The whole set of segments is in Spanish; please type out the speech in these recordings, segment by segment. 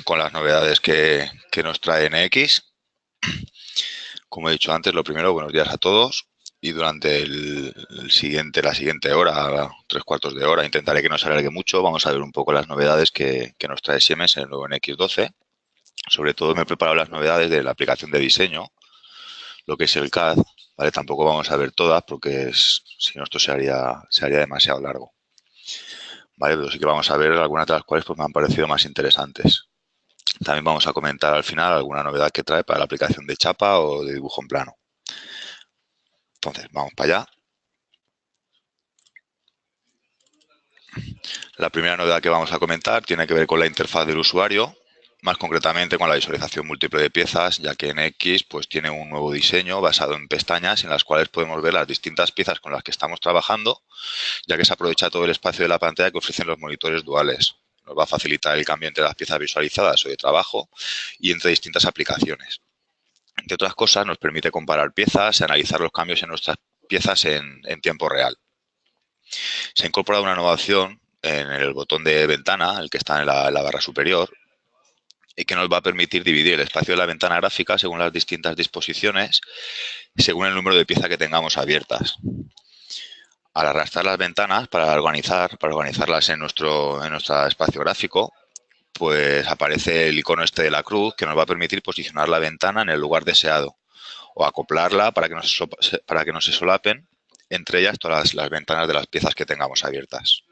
con las novedades que nos trae NX. Como he dicho antes, lo primero, buenos días a todos. Y durante la siguiente hora, 3/4 de hora, intentaré que no se alargue mucho. Vamos a ver un poco las novedades que nos trae Siemens en el nuevo NX12. Sobre todo me he preparado las novedades de la aplicación de diseño, lo que es el CAD, ¿vale? Tampoco vamos a ver todas porque si no esto se haría demasiado largo, ¿vale? Pero sí que vamos a ver algunas de las cuales pues me han parecido más interesantes. También vamos a comentar al final alguna novedad que trae para la aplicación de chapa o de dibujo en plano. Entonces, vamos para allá. La primera novedad que vamos a comentar tiene que ver con la interfaz del usuario, más concretamente con la visualización múltiple de piezas, ya que NX pues, tiene un nuevo diseño basado en pestañas en las cuales podemos ver las distintas piezas con las que estamos trabajando, ya que se aprovecha todo el espacio de la pantalla que ofrecen los monitores duales. Nos va a facilitar el cambio entre las piezas visualizadas o de trabajo y entre distintas aplicaciones. Entre otras cosas, nos permite comparar piezas y analizar los cambios en nuestras piezas en tiempo real. Se ha incorporado una innovación en el botón de ventana, el que está en la barra superior, y que nos va a permitir dividir el espacio de la ventana gráfica según las distintas disposiciones, según el número de piezas que tengamos abiertas. Al arrastrar las ventanas para organizarlas en nuestro espacio gráfico, pues aparece el icono este de la cruz que nos va a permitir posicionar la ventana en el lugar deseado o acoplarla para que no se solapen entre ellas todas las ventanas de las piezas que tengamos abiertas.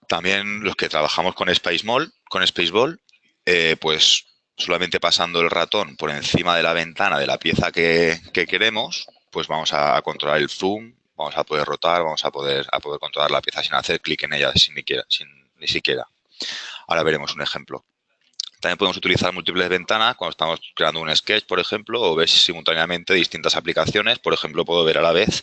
También los que trabajamos con Spaceball, pues solamente pasando el ratón por encima de la ventana de la pieza que queremos, pues vamos a controlar el zoom, vamos a poder rotar, vamos a poder controlar la pieza sin hacer clic en ella ni siquiera. Ahora veremos un ejemplo. También podemos utilizar múltiples ventanas cuando estamos creando un sketch, por ejemplo, o ver simultáneamente distintas aplicaciones. Por ejemplo, puedo ver a la vez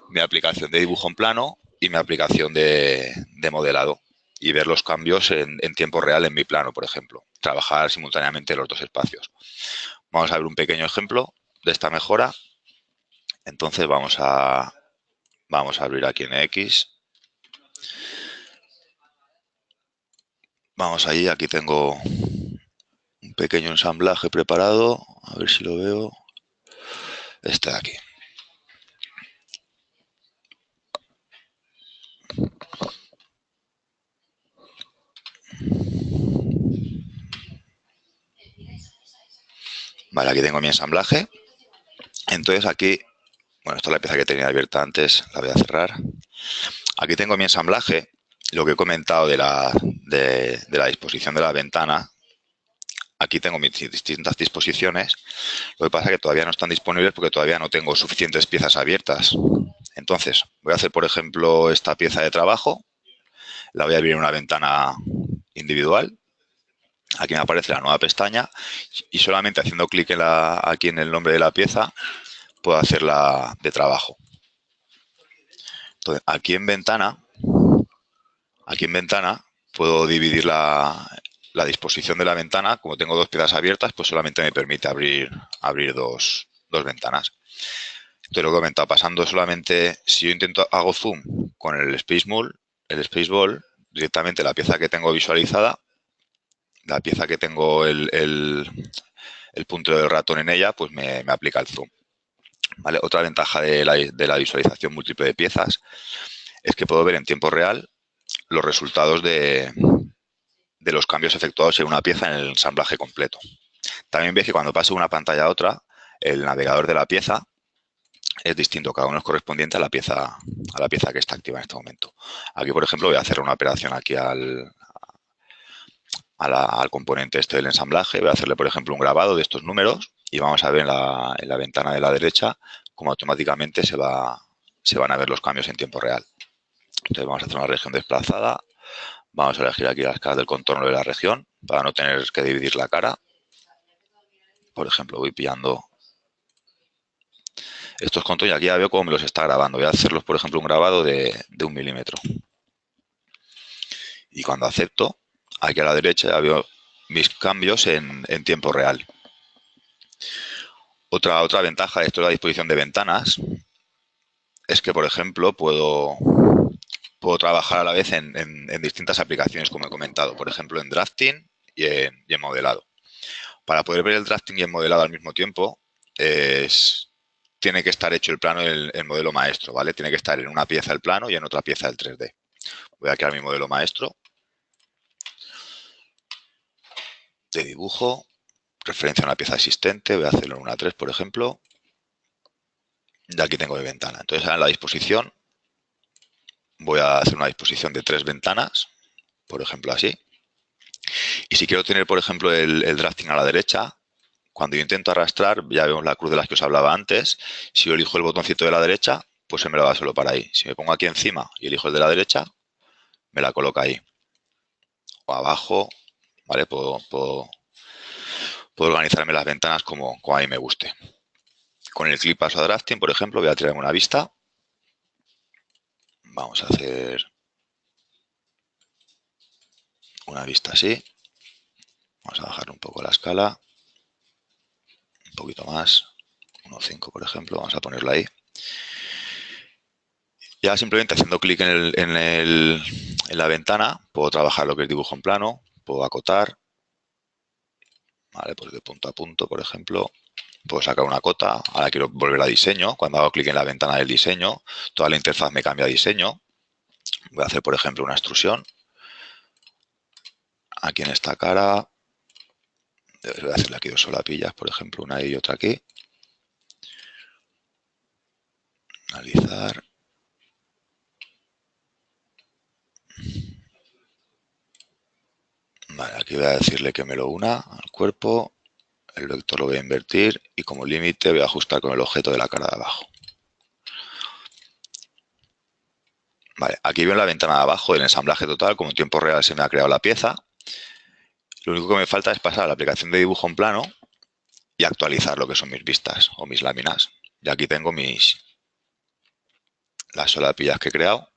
mi aplicación de dibujo en plano y mi aplicación de modelado y ver los cambios en tiempo real en mi plano, por ejemplo. Trabajar simultáneamente los dos espacios. Vamos a ver un pequeño ejemplo de esta mejora. Entonces vamos a abrir aquí en X. Vamos allí, aquí tengo un pequeño ensamblaje preparado. A ver si lo veo. Este de aquí. Vale, aquí tengo mi ensamblaje. Entonces aquí, bueno, esta es la pieza que tenía abierta antes, la voy a cerrar. Aquí tengo mi ensamblaje, lo que he comentado de la disposición de la ventana. Aquí tengo mis distintas disposiciones. Lo que pasa es que todavía no están disponibles porque todavía no tengo suficientes piezas abiertas. Entonces, voy a hacer, por ejemplo, esta pieza de trabajo. La voy a abrir en una ventana individual. Aquí me aparece la nueva pestaña y solamente haciendo clic aquí en el nombre de la pieza puedo hacerla de trabajo. Entonces, aquí en ventana puedo dividir la disposición de la ventana. Como tengo dos piezas abiertas, pues solamente me permite abrir dos ventanas. Entonces, lo que he comentado, pasando solamente, si yo hago zoom con el Spaceball, directamente la pieza que tengo visualizada, la pieza que tengo el puntero del ratón en ella, pues me aplica el zoom. ¿Vale? Otra ventaja de la visualización múltiple de piezas es que puedo ver en tiempo real los resultados de los cambios efectuados en una pieza en el ensamblaje completo. También veis que cuando paso de una pantalla a otra, el navegador de la pieza es distinto, cada uno es correspondiente a la pieza que está activa en este momento. Aquí, por ejemplo, voy a hacer una operación aquí al componente este del ensamblaje, voy a hacerle, por ejemplo, un grabado de estos números y vamos a ver en la ventana de la derecha cómo automáticamente se van a ver los cambios en tiempo real. Entonces vamos a hacer una región desplazada, vamos a elegir aquí las caras del contorno de la región para no tener que dividir la cara. Por ejemplo, voy pillando estos contornos y aquí ya veo cómo me los está grabando. Voy a hacerlos, por ejemplo, un grabado de 1 milímetro. Y cuando acepto, aquí a la derecha ya veo mis cambios en tiempo real. Otra ventaja de esto de la disposición de ventanas es que, por ejemplo, puedo trabajar a la vez en distintas aplicaciones, como he comentado. Por ejemplo, en drafting y en modelado. Para poder ver el drafting y el modelado al mismo tiempo, tiene que estar hecho el plano el modelo maestro, ¿vale? Tiene que estar en una pieza el plano y en otra pieza el 3D. Voy a crear mi modelo maestro de dibujo, referencia a una pieza existente, voy a hacerlo en una 3, por ejemplo. Y aquí tengo mi ventana. Entonces, en la disposición, voy a hacer una disposición de 3 ventanas, por ejemplo, así. Y si quiero tener, por ejemplo, el drafting a la derecha, cuando yo intento arrastrar, ya vemos la cruz de las que os hablaba antes, si yo elijo el botoncito de la derecha, pues se me lo va solo para ahí. Si me pongo aquí encima y elijo el de la derecha, me la coloca ahí. O abajo, ¿vale? Puedo organizarme las ventanas como a mí me guste. Con el clip paso a drafting, por ejemplo, voy a traer una vista. Vamos a hacer una vista así. Vamos a bajar un poco la escala. Un poquito más. 1.5, por ejemplo. Vamos a ponerla ahí. Ya simplemente haciendo clic en la ventana, puedo trabajar lo que es dibujo en plano, puedo acotar, ¿vale? Pues de punto a punto, por ejemplo, puedo sacar una cota, ahora quiero volver a diseño, cuando hago clic en la ventana del diseño, toda la interfaz me cambia a diseño. Voy a hacer, por ejemplo, una extrusión, aquí en esta cara, voy a hacerle aquí 2 solapillas, por ejemplo, una y otra aquí. Analizar. Vale, aquí voy a decirle que me lo una al cuerpo, el vector lo voy a invertir y como límite voy a ajustar con el objeto de la cara de abajo. Vale, aquí veo en la ventana de abajo el ensamblaje total, como en tiempo real se me ha creado la pieza. Lo único que me falta es pasar a la aplicación de dibujo en plano y actualizar lo que son mis vistas o mis láminas. Y aquí tengo las solapillas que he creado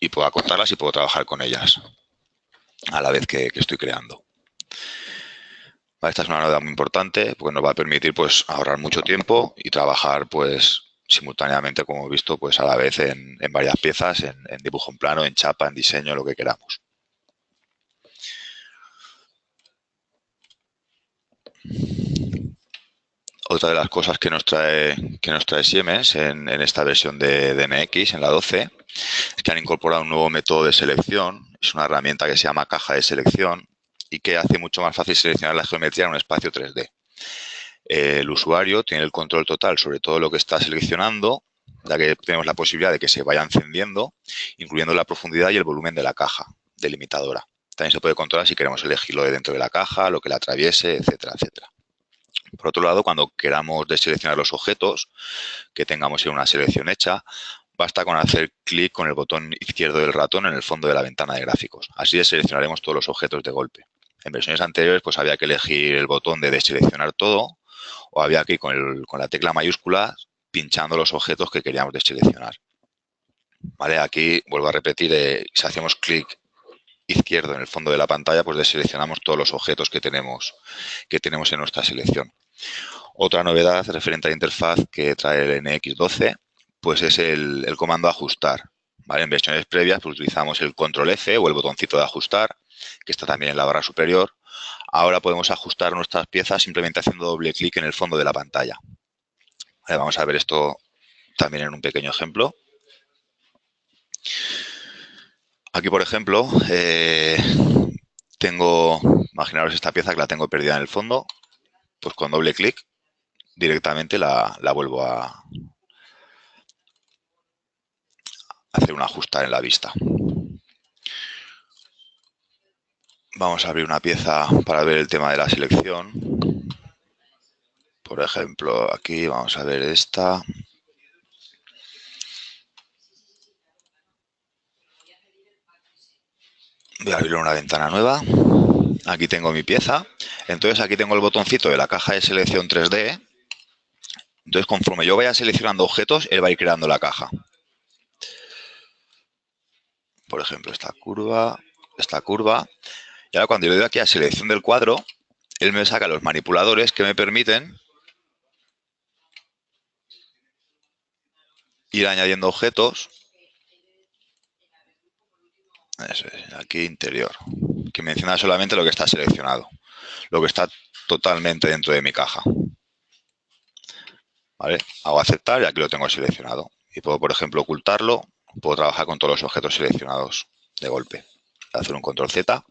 y puedo acortarlas y puedo trabajar con ellas a la vez que estoy creando. Vale, esta es una novedad muy importante porque nos va a permitir pues ahorrar mucho tiempo y trabajar pues simultáneamente, como hemos visto, pues a la vez en varias piezas, en dibujo en plano, en chapa, en diseño, lo que queramos. Otra de las cosas que nos trae Siemens en esta versión de NX, en la 12, es que han incorporado un nuevo método de selección. Es una herramienta que se llama caja de selección y que hace mucho más fácil seleccionar la geometría en un espacio 3D. El usuario tiene el control total sobre todo lo que está seleccionando, ya que tenemos la posibilidad de que se vaya encendiendo, incluyendo la profundidad y el volumen de la caja delimitadora. También se puede controlar si queremos elegirlo de dentro de la caja, lo que la atraviese, etcétera, etcétera. Por otro lado, cuando queramos deseleccionar los objetos que tengamos en una selección hecha, basta con hacer clic con el botón izquierdo del ratón en el fondo de la ventana de gráficos. Así deseleccionaremos todos los objetos de golpe. En versiones anteriores pues había que elegir el botón de deseleccionar todo o había que ir con la tecla mayúscula pinchando los objetos que queríamos deseleccionar. ¿Vale? Aquí vuelvo a repetir, si hacemos clic izquierdo en el fondo de la pantalla, pues deseleccionamos todos los objetos que tenemos en nuestra selección. Otra novedad referente a la interfaz que trae el NX12, pues es el comando ajustar. ¿Vale? En versiones previas pues utilizamos el control F o el botoncito de ajustar, que está también en la barra superior. Ahora podemos ajustar nuestras piezas simplemente haciendo doble clic en el fondo de la pantalla. Vale, vamos a ver esto también en un pequeño ejemplo. Aquí, por ejemplo, imaginaros esta pieza que la tengo perdida en el fondo, pues con doble clic directamente la vuelvo a hacer un ajustar en la vista. Vamos a abrir una pieza para ver el tema de la selección. Por ejemplo, aquí vamos a ver esta. Voy a abrir una ventana nueva. Aquí tengo mi pieza. Entonces aquí tengo el botoncito de la caja de selección 3D. Entonces conforme yo vaya seleccionando objetos, él va a ir creando la caja. Por ejemplo, esta curva. Y ahora cuando yo le doy aquí a selección del cuadro, él me saca los manipuladores que me permiten ir añadiendo objetos. Eso es, aquí interior. que menciona solamente lo que está seleccionado, lo que está totalmente dentro de mi caja. ¿Vale? Hago aceptar y aquí lo tengo seleccionado. Y puedo, por ejemplo, ocultarlo. Puedo trabajar con todos los objetos seleccionados de golpe. Voy a hacer un control Z.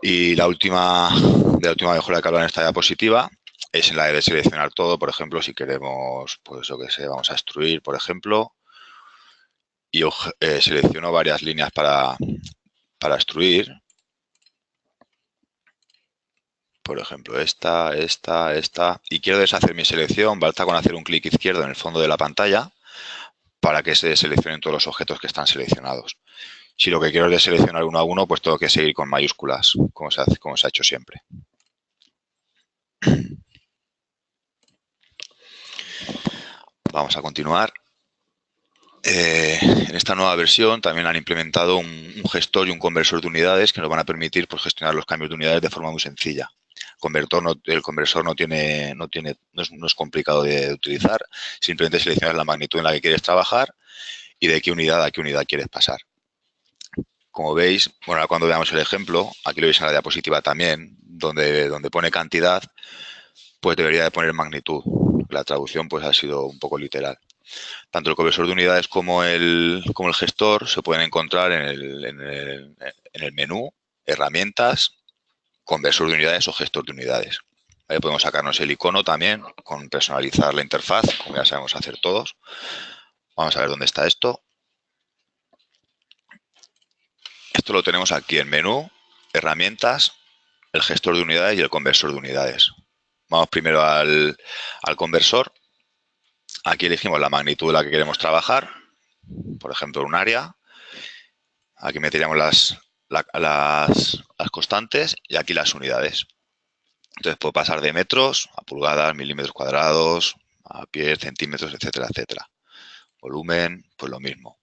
Y la última mejora que hablo en esta diapositiva es en la de seleccionar todo. Por ejemplo, si queremos, pues yo que sé, vamos a extruir, por ejemplo, y selecciono varias líneas para extruir. Por ejemplo, esta, y quiero deshacer mi selección, basta con hacer un clic izquierdo en el fondo de la pantalla para que se seleccionen todos los objetos que están seleccionados. Si lo que quiero es deseleccionar uno a uno, pues tengo que seguir con mayúsculas, como se ha hecho siempre. Vamos a continuar. En esta nueva versión también han implementado un gestor y un conversor de unidades que nos van a permitir, pues, gestionar los cambios de unidades de forma muy sencilla. El conversor no es complicado de utilizar, simplemente seleccionas la magnitud en la que quieres trabajar y de qué unidad a qué unidad quieres pasar. Como veis, bueno, ahora cuando veamos el ejemplo, aquí lo veis en la diapositiva también, donde pone cantidad, pues debería de poner magnitud. La traducción pues ha sido un poco literal. Tanto el conversor de unidades como el gestor se pueden encontrar en el menú, herramientas, conversor de unidades o gestor de unidades. Ahí podemos sacarnos el icono también, con personalizar la interfaz, como ya sabemos hacer todos. Vamos a ver dónde está esto. Esto lo tenemos aquí en menú, herramientas, el gestor de unidades y el conversor de unidades. Vamos primero al conversor. Aquí elegimos la magnitud de la que queremos trabajar, por ejemplo, un área. Aquí meteríamos las constantes y aquí las unidades. Entonces puedo pasar de metros a pulgadas, milímetros cuadrados, a pies, centímetros, etcétera, etcétera. Volumen, pues lo mismo.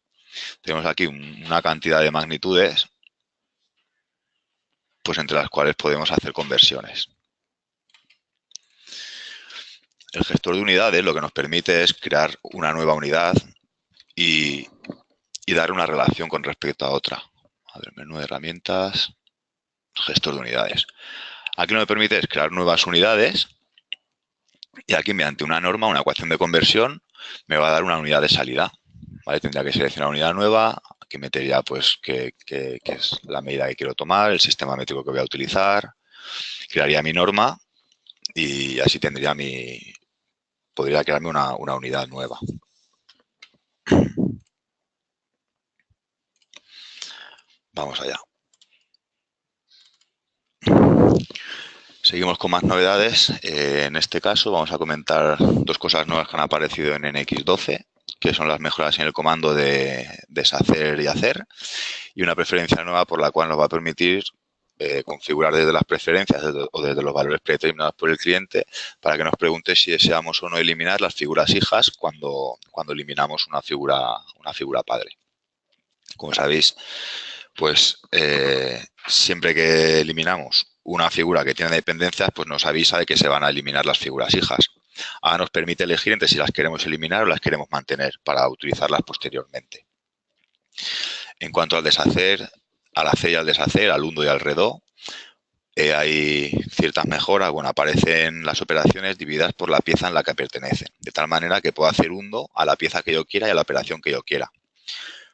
Tenemos aquí una cantidad de magnitudes, pues entre las cuales podemos hacer conversiones. El gestor de unidades lo que nos permite es crear una nueva unidad y dar una relación con respecto a otra. A ver, menú de herramientas, gestor de unidades. Aquí lo que me permite es crear nuevas unidades y aquí mediante una norma, una ecuación de conversión, me va a dar una unidad de salida. ¿Vale? Tendría que seleccionar una unidad nueva, aquí metería pues qué es la medida que quiero tomar, el sistema métrico que voy a utilizar, crearía mi norma y así podría crearme una unidad nueva. Vamos allá. Seguimos con más novedades. En este caso vamos a comentar dos cosas nuevas que han aparecido en NX12, que son las mejoras en el comando de deshacer y hacer, y una preferencia nueva por la cual nos va a permitir configurar desde las preferencias o desde los valores predeterminados por el cliente para que nos pregunte si deseamos o no eliminar las figuras hijas cuando eliminamos una figura padre. Como sabéis, pues siempre que eliminamos una figura que tiene dependencias, pues nos avisa de que se van a eliminar las figuras hijas. Ahora nos permite elegir entre si las queremos eliminar o las queremos mantener para utilizarlas posteriormente. En cuanto al deshacer, al hacer y al deshacer, al hundo y al redó, hay ciertas mejoras. Bueno, aparecen las operaciones divididas por la pieza en la que pertenecen, de tal manera que puedo hacer hundo a la pieza que yo quiera y a la operación que yo quiera.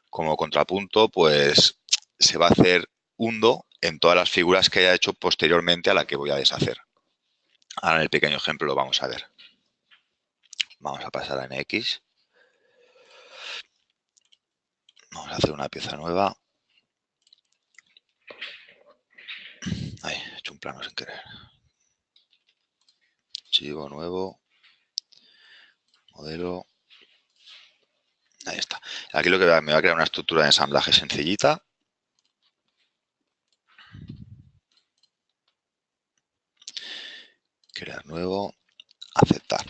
Como contrapunto, pues se va a hacer hundo en todas las figuras que haya hecho posteriormente a la que voy a deshacer. Ahora en el pequeño ejemplo lo vamos a ver. Vamos a pasar a NX. Vamos a hacer una pieza nueva. Ay, he hecho un plano sin querer. Archivo nuevo. Modelo. Ahí está. Aquí lo que me va a crear una estructura de ensamblaje sencillita. Crear nuevo. Aceptar.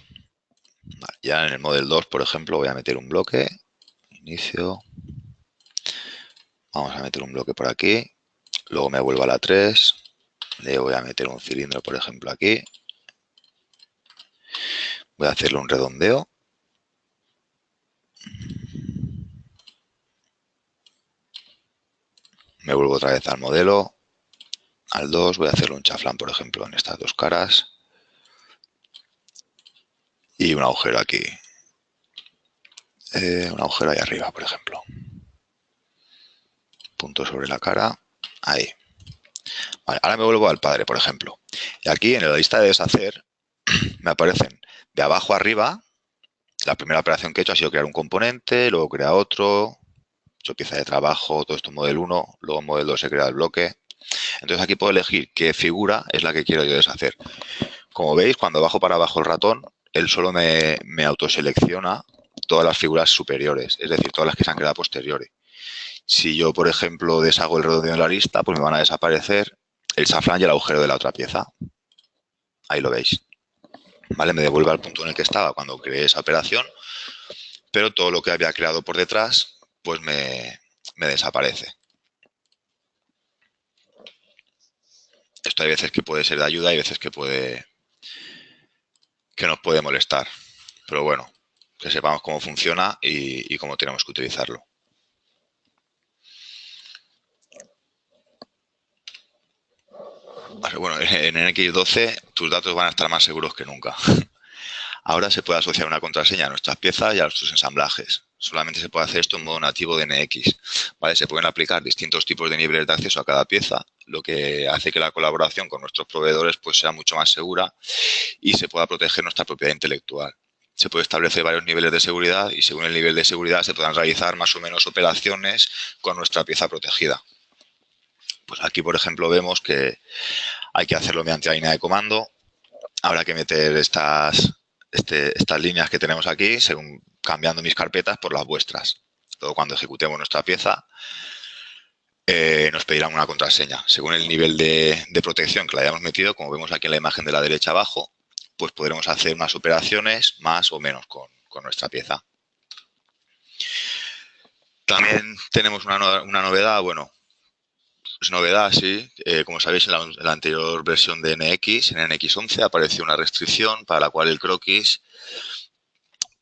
Vale, ya en el Model 2, por ejemplo, voy a meter un bloque. Inicio. Vamos a meter un bloque por aquí. Luego me vuelvo a la 3. Le voy a meter un cilindro, por ejemplo, aquí. Voy a hacerle un redondeo. Me vuelvo otra vez al modelo. al 2 voy a hacerle un chaflán, por ejemplo, en estas dos caras. Y un agujero aquí. Un agujero ahí arriba, por ejemplo. Punto sobre la cara. Ahí. Vale, ahora me vuelvo al padre, por ejemplo. Y aquí en la lista de deshacer me aparecen de abajo a arriba. La primera operación que he hecho ha sido crear un componente, luego crear otro, hecho pieza de trabajo, todo esto en modelo 1, luego en modelo 2 se crea el bloque. Entonces aquí puedo elegir qué figura es la que quiero yo deshacer. Como veis, cuando bajo para abajo el ratón, él solo me autoselecciona todas las figuras superiores, es decir, todas las que se han creado posteriores. Si yo, por ejemplo, deshago el redondeo en la lista, pues me van a desaparecer el chaflán y el agujero de la otra pieza. Ahí lo veis. ¿Vale? Me devuelve al punto en el que estaba cuando creé esa operación, pero todo lo que había creado por detrás, pues me desaparece. Esto hay veces que puede ser de ayuda y veces que nos puede molestar. Pero bueno, que sepamos cómo funciona y cómo tenemos que utilizarlo. Bueno, en NX12 tus datos van a estar más seguros que nunca. Ahora se puede asociar una contraseña a nuestras piezas y a nuestros ensamblajes. Solamente se puede hacer esto en modo nativo de NX. ¿Vale? Se pueden aplicar distintos tipos de niveles de acceso a cada pieza, lo que hace que la colaboración con nuestros proveedores pues, sea mucho más segura y se pueda proteger nuestra propiedad intelectual. Se puede establecer varios niveles de seguridad y según el nivel de seguridad se podrán realizar más o menos operaciones con nuestra pieza protegida. Pues aquí, por ejemplo, vemos que hay que hacerlo mediante la línea de comando. Habrá que meter estas líneas que tenemos aquí, según cambiando mis carpetas por las vuestras. Luego, cuando ejecutemos nuestra pieza, nos pedirán una contraseña. Según el nivel de protección que le hayamos metido, como vemos aquí en la imagen de la derecha abajo, pues podremos hacer unas operaciones más o menos con nuestra pieza. También tenemos una novedad, bueno, es novedad, sí. Como sabéis, en la anterior versión de NX, en NX11, apareció una restricción para la cual el croquis,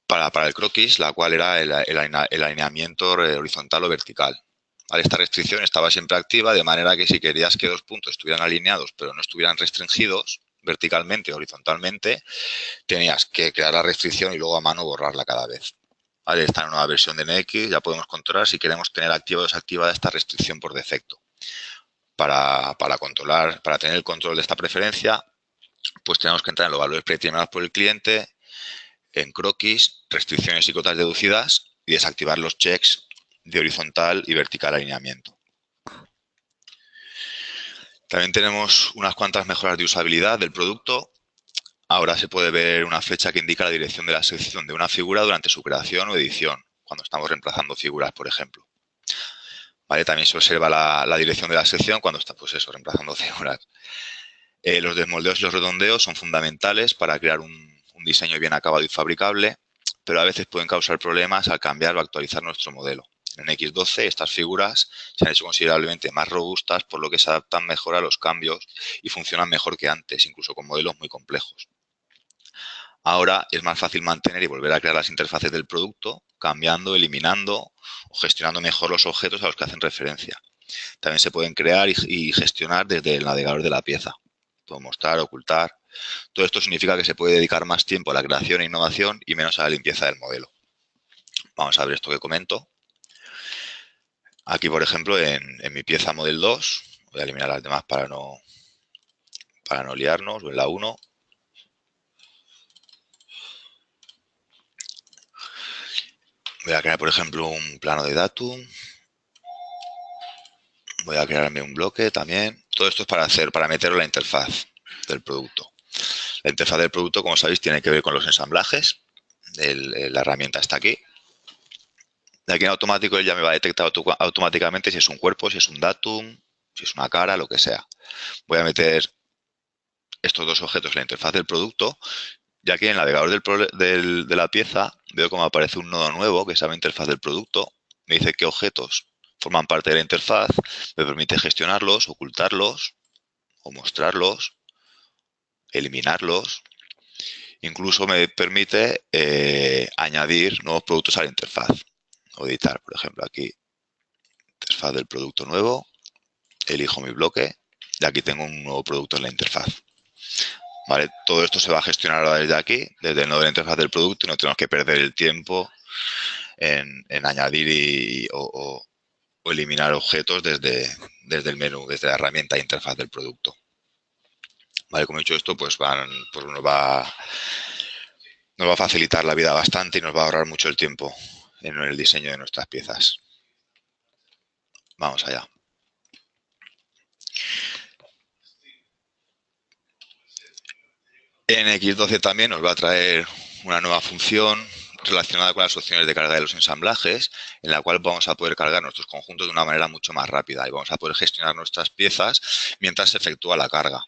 para el croquis, la cual era el alineamiento horizontal o vertical. ¿Vale? Esta restricción estaba siempre activa, de manera que si querías que dos puntos estuvieran alineados, pero no estuvieran restringidos verticalmente o horizontalmente, tenías que crear la restricción y luego a mano borrarla cada vez. ¿Vale? Esta nueva versión de NX ya podemos controlar si queremos tener activa o desactivada esta restricción por defecto. Para tener el control de esta preferencia, pues tenemos que entrar en los valores predeterminados por el cliente, en croquis, restricciones y cotas deducidas y desactivar los checks de horizontal y vertical alineamiento. También tenemos unas cuantas mejoras de usabilidad del producto. Ahora se puede ver una flecha que indica la dirección de la sección de una figura durante su creación o edición, cuando estamos reemplazando figuras, por ejemplo. ¿Vale? También se observa la dirección de la sección cuando está, pues eso, reemplazando figuras. Los desmoldeos y los redondeos son fundamentales para crear un diseño bien acabado y fabricable, pero a veces pueden causar problemas al cambiar o actualizar nuestro modelo. En X12 estas figuras se han hecho considerablemente más robustas, por lo que se adaptan mejor a los cambios y funcionan mejor que antes, incluso con modelos muy complejos. Ahora es más fácil mantener y volver a crear las interfaces del producto, cambiando, eliminando o gestionando mejor los objetos a los que hacen referencia. También se pueden crear y gestionar desde el navegador de la pieza. Puedo mostrar, ocultar. Todo esto significa que se puede dedicar más tiempo a la creación e innovación y menos a la limpieza del modelo. Vamos a ver esto que comento. Aquí, por ejemplo, en mi pieza Model 2, voy a eliminar las demás para no liarnos, o en la 1. Voy a crear, por ejemplo, un plano de datum. Voy a crearme un bloque también. Todo esto es para meterlo en la interfaz del producto. La interfaz del producto, como sabéis, tiene que ver con los ensamblajes. La herramienta está aquí. De aquí en automático él ya me va a detectar automáticamente si es un cuerpo, si es un datum, si es una cara, lo que sea. Voy a meter estos dos objetos en la interfaz del producto. Y aquí en el navegador de la pieza veo cómo aparece un nodo nuevo que se llama interfaz del producto. Me dice qué objetos forman parte de la interfaz, me permite gestionarlos, ocultarlos o mostrarlos, eliminarlos. Incluso me permite añadir nuevos productos a la interfaz o editar, por ejemplo, aquí interfaz del producto nuevo, elijo mi bloque y aquí tengo un nuevo producto en la interfaz. ¿Vale? Todo esto se va a gestionar ahora desde aquí, desde el nodo de la interfaz del producto, y no tenemos que perder el tiempo en añadir o eliminar objetos desde el menú, desde la herramienta de interfaz del producto. ¿Vale? Como he dicho esto, pues nos va a facilitar la vida bastante y nos va a ahorrar mucho el tiempo en el diseño de nuestras piezas. Vamos allá. En X12 también nos va a traer una nueva función relacionada con las opciones de carga de los ensamblajes, en la cual vamos a poder cargar nuestros conjuntos de una manera mucho más rápida y vamos a poder gestionar nuestras piezas mientras se efectúa la carga.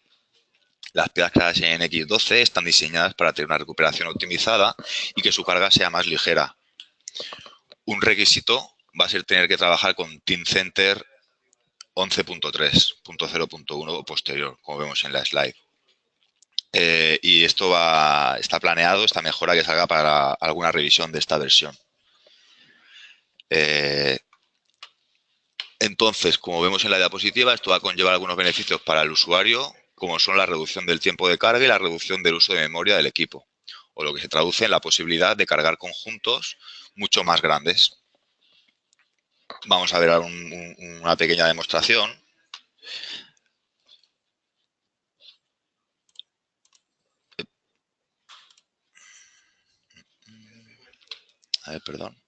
Las piezas creadas en X12 están diseñadas para tener una recuperación optimizada y que su carga sea más ligera. Un requisito va a ser tener que trabajar con TeamCenter 11.3.0.1 o posterior, como vemos en la slide. Y esto está planeado, esta mejora que salga para alguna revisión de esta versión. Entonces, como vemos en la diapositiva, esto va a conllevar algunos beneficios para el usuario, como son la reducción del tiempo de carga y la reducción del uso de memoria del equipo, o lo que se traduce en la posibilidad de cargar conjuntos mucho más grandes. Vamos a ver una pequeña demostración. A ver, perdón.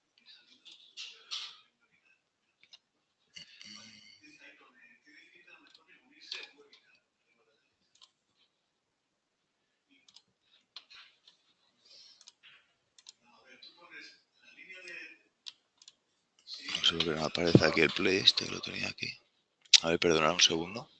No sé por qué no me aparece aquí el play, que lo tenía aquí. A ver, perdonad un segundo.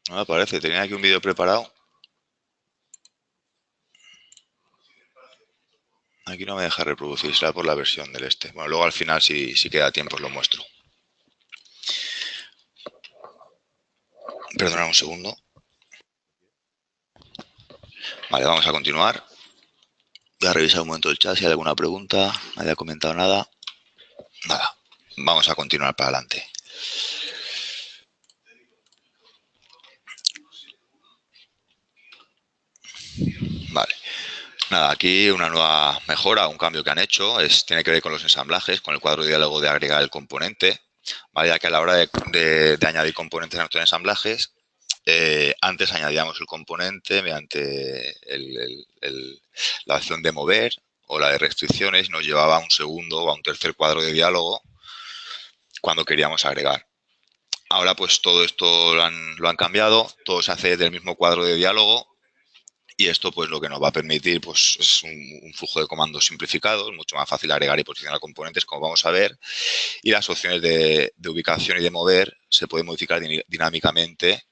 No me aparece, tenía aquí un vídeo preparado. Aquí no me deja reproducir, será por la versión del este. Bueno, luego al final, si queda tiempo, os lo muestro. Perdonad un segundo. Vale, vamos a continuar. Voy a revisar un momento el chat si hay alguna pregunta. Nadie ha comentado nada. Nada. Vamos a continuar para adelante. Vale. Nada, aquí una nueva mejora, un cambio que han hecho, tiene que ver con los ensamblajes, con el cuadro de diálogo de agregar el componente. ¿Vale? Ya que a la hora de añadir componentes a nuestros ensamblajes, antes añadíamos el componente mediante la opción de mover o la de restricciones, nos llevaba a un segundo o a un tercer cuadro de diálogo cuando queríamos agregar. Ahora pues todo esto lo han cambiado, todo se hace desde el mismo cuadro de diálogo y esto pues lo que nos va a permitir pues es un flujo de comandos simplificado, es mucho más fácil agregar y posicionar componentes como vamos a ver, y las opciones de ubicación y de mover se pueden modificar dinámicamente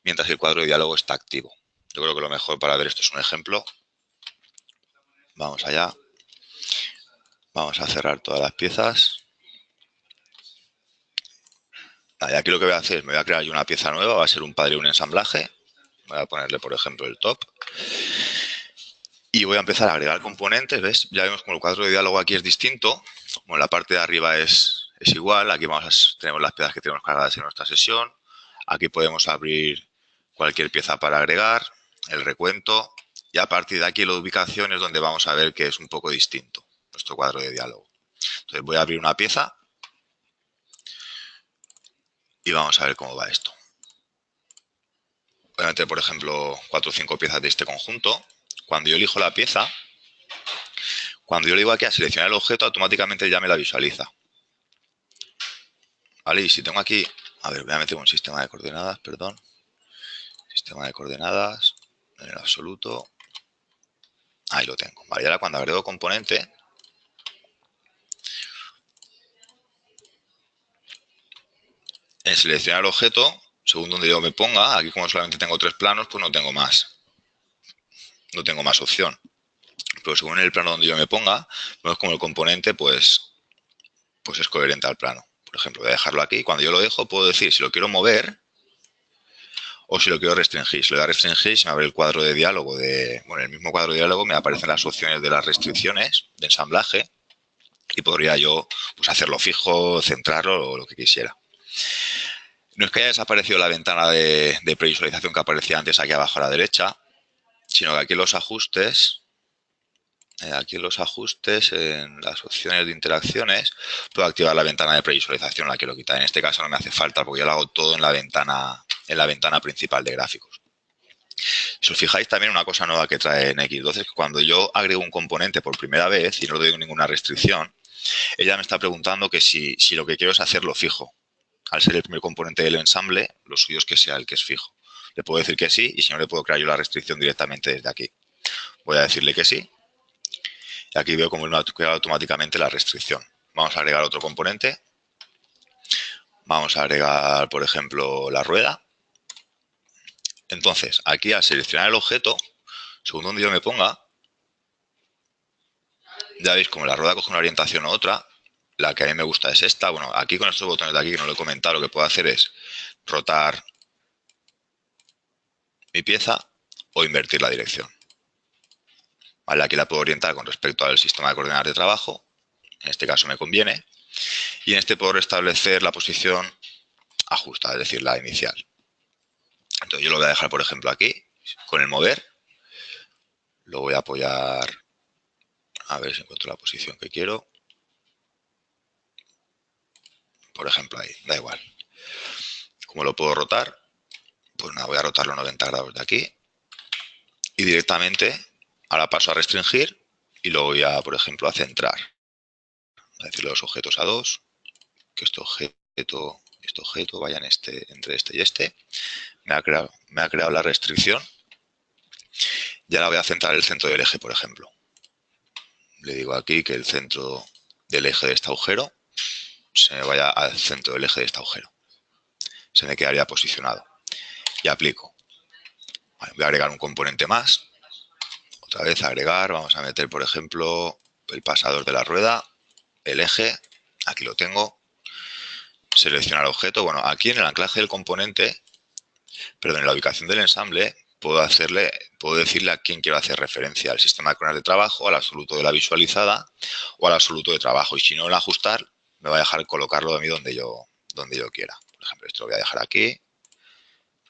mientras el cuadro de diálogo está activo. Yo creo que lo mejor para ver esto es un ejemplo. Vamos allá. Vamos a cerrar todas las piezas. Y aquí lo que voy a hacer es me voy a crear yo una pieza nueva, va a ser un padre y un ensamblaje. Voy a ponerle, por ejemplo, el top. Y voy a empezar a agregar componentes, ¿ves? Ya vemos como el cuadro de diálogo aquí es distinto. Como la parte de arriba es igual, aquí tenemos las piezas que tenemos cargadas en nuestra sesión. Aquí podemos abrir cualquier pieza para agregar, el recuento. Y a partir de aquí la ubicación es donde vamos a ver que es un poco distinto nuestro cuadro de diálogo. Entonces voy a abrir una pieza y vamos a ver cómo va esto. Voy a meter, por ejemplo, 4 o 5 piezas de este conjunto. Cuando yo elijo la pieza, cuando yo le digo aquí a seleccionar el objeto, automáticamente ya me la visualiza. ¿Vale? Y si tengo aquí, a ver, voy a meter un sistema de coordenadas, perdón. Sistema de coordenadas, en el absoluto. Ahí lo tengo. Vale, y ahora cuando agrego componente, en seleccionar el objeto, según donde yo me ponga, aquí como solamente tengo 3 planos, pues no tengo más. No tengo más opción. Pero según el plano donde yo me ponga, vemos como el componente pues es coherente al plano. Por ejemplo, voy a dejarlo aquí. Cuando yo lo dejo, puedo decir si lo quiero mover O si lo quiero restringir, si lo voy a restringir, se me abre el cuadro de diálogo en el mismo cuadro de diálogo me aparecen las opciones de las restricciones de ensamblaje y podría yo pues hacerlo fijo, centrarlo o lo que quisiera. No es que haya desaparecido la ventana de previsualización que aparecía antes aquí abajo a la derecha, sino que aquí en los ajustes, en las opciones de interacciones, puedo activar la ventana de previsualización, la quiero quitar. En este caso no me hace falta porque yo lo hago todo en la ventana principal de gráficos. Si os fijáis también una cosa nueva que trae NX12 es que cuando yo agrego un componente por primera vez y no le doy ninguna restricción, ella me está preguntando que si lo que quiero es hacerlo fijo. Al ser el primer componente del ensamble, lo suyo es que sea el que es fijo. Le puedo decir que sí y si no le puedo crear yo la restricción directamente desde aquí. Voy a decirle que sí y aquí veo cómo me ha creado automáticamente la restricción. Vamos a agregar otro componente. Vamos a agregar, por ejemplo, la rueda. Entonces, aquí al seleccionar el objeto, según donde yo me ponga, ya veis como la rueda coge una orientación u otra. La que a mí me gusta es esta. Bueno, aquí con estos botones de aquí que no lo he comentado, lo que puedo hacer es rotar mi pieza o invertir la dirección. Vale, aquí la puedo orientar con respecto al sistema de coordenadas de trabajo. En este caso me conviene. Y en este puedo restablecer la posición ajustada, es decir, la inicial. Entonces yo lo voy a dejar, por ejemplo, aquí, con el mover. Lo voy a apoyar, a ver si encuentro la posición que quiero. Por ejemplo, ahí, da igual. Como lo puedo rotar, pues nada, voy a rotarlo 90 grados de aquí. Y directamente, ahora paso a restringir y lo voy a, por ejemplo, a centrar. A decirle los objetos a 2, que este objeto vayan entre este y este. Me ha creado la restricción. Y ahora voy a centrar el centro del eje, por ejemplo. Le digo aquí que el centro del eje de este agujero se me vaya al centro del eje de este agujero. Se me quedaría posicionado. Y aplico. Vale, voy a agregar un componente más. Otra vez agregar. Vamos a meter, por ejemplo, el pasador de la rueda, el eje. Aquí lo tengo. Seleccionar objeto. Bueno, aquí en el anclaje del componente, perdón, en la ubicación del ensamble, puedo decirle a quién quiero hacer referencia, al sistema de coordenadas de trabajo, al absoluto de la visualizada o al absoluto de trabajo. Y si no, el ajustar me va a dejar colocarlo a mí donde yo quiera. Por ejemplo, esto lo voy a dejar aquí,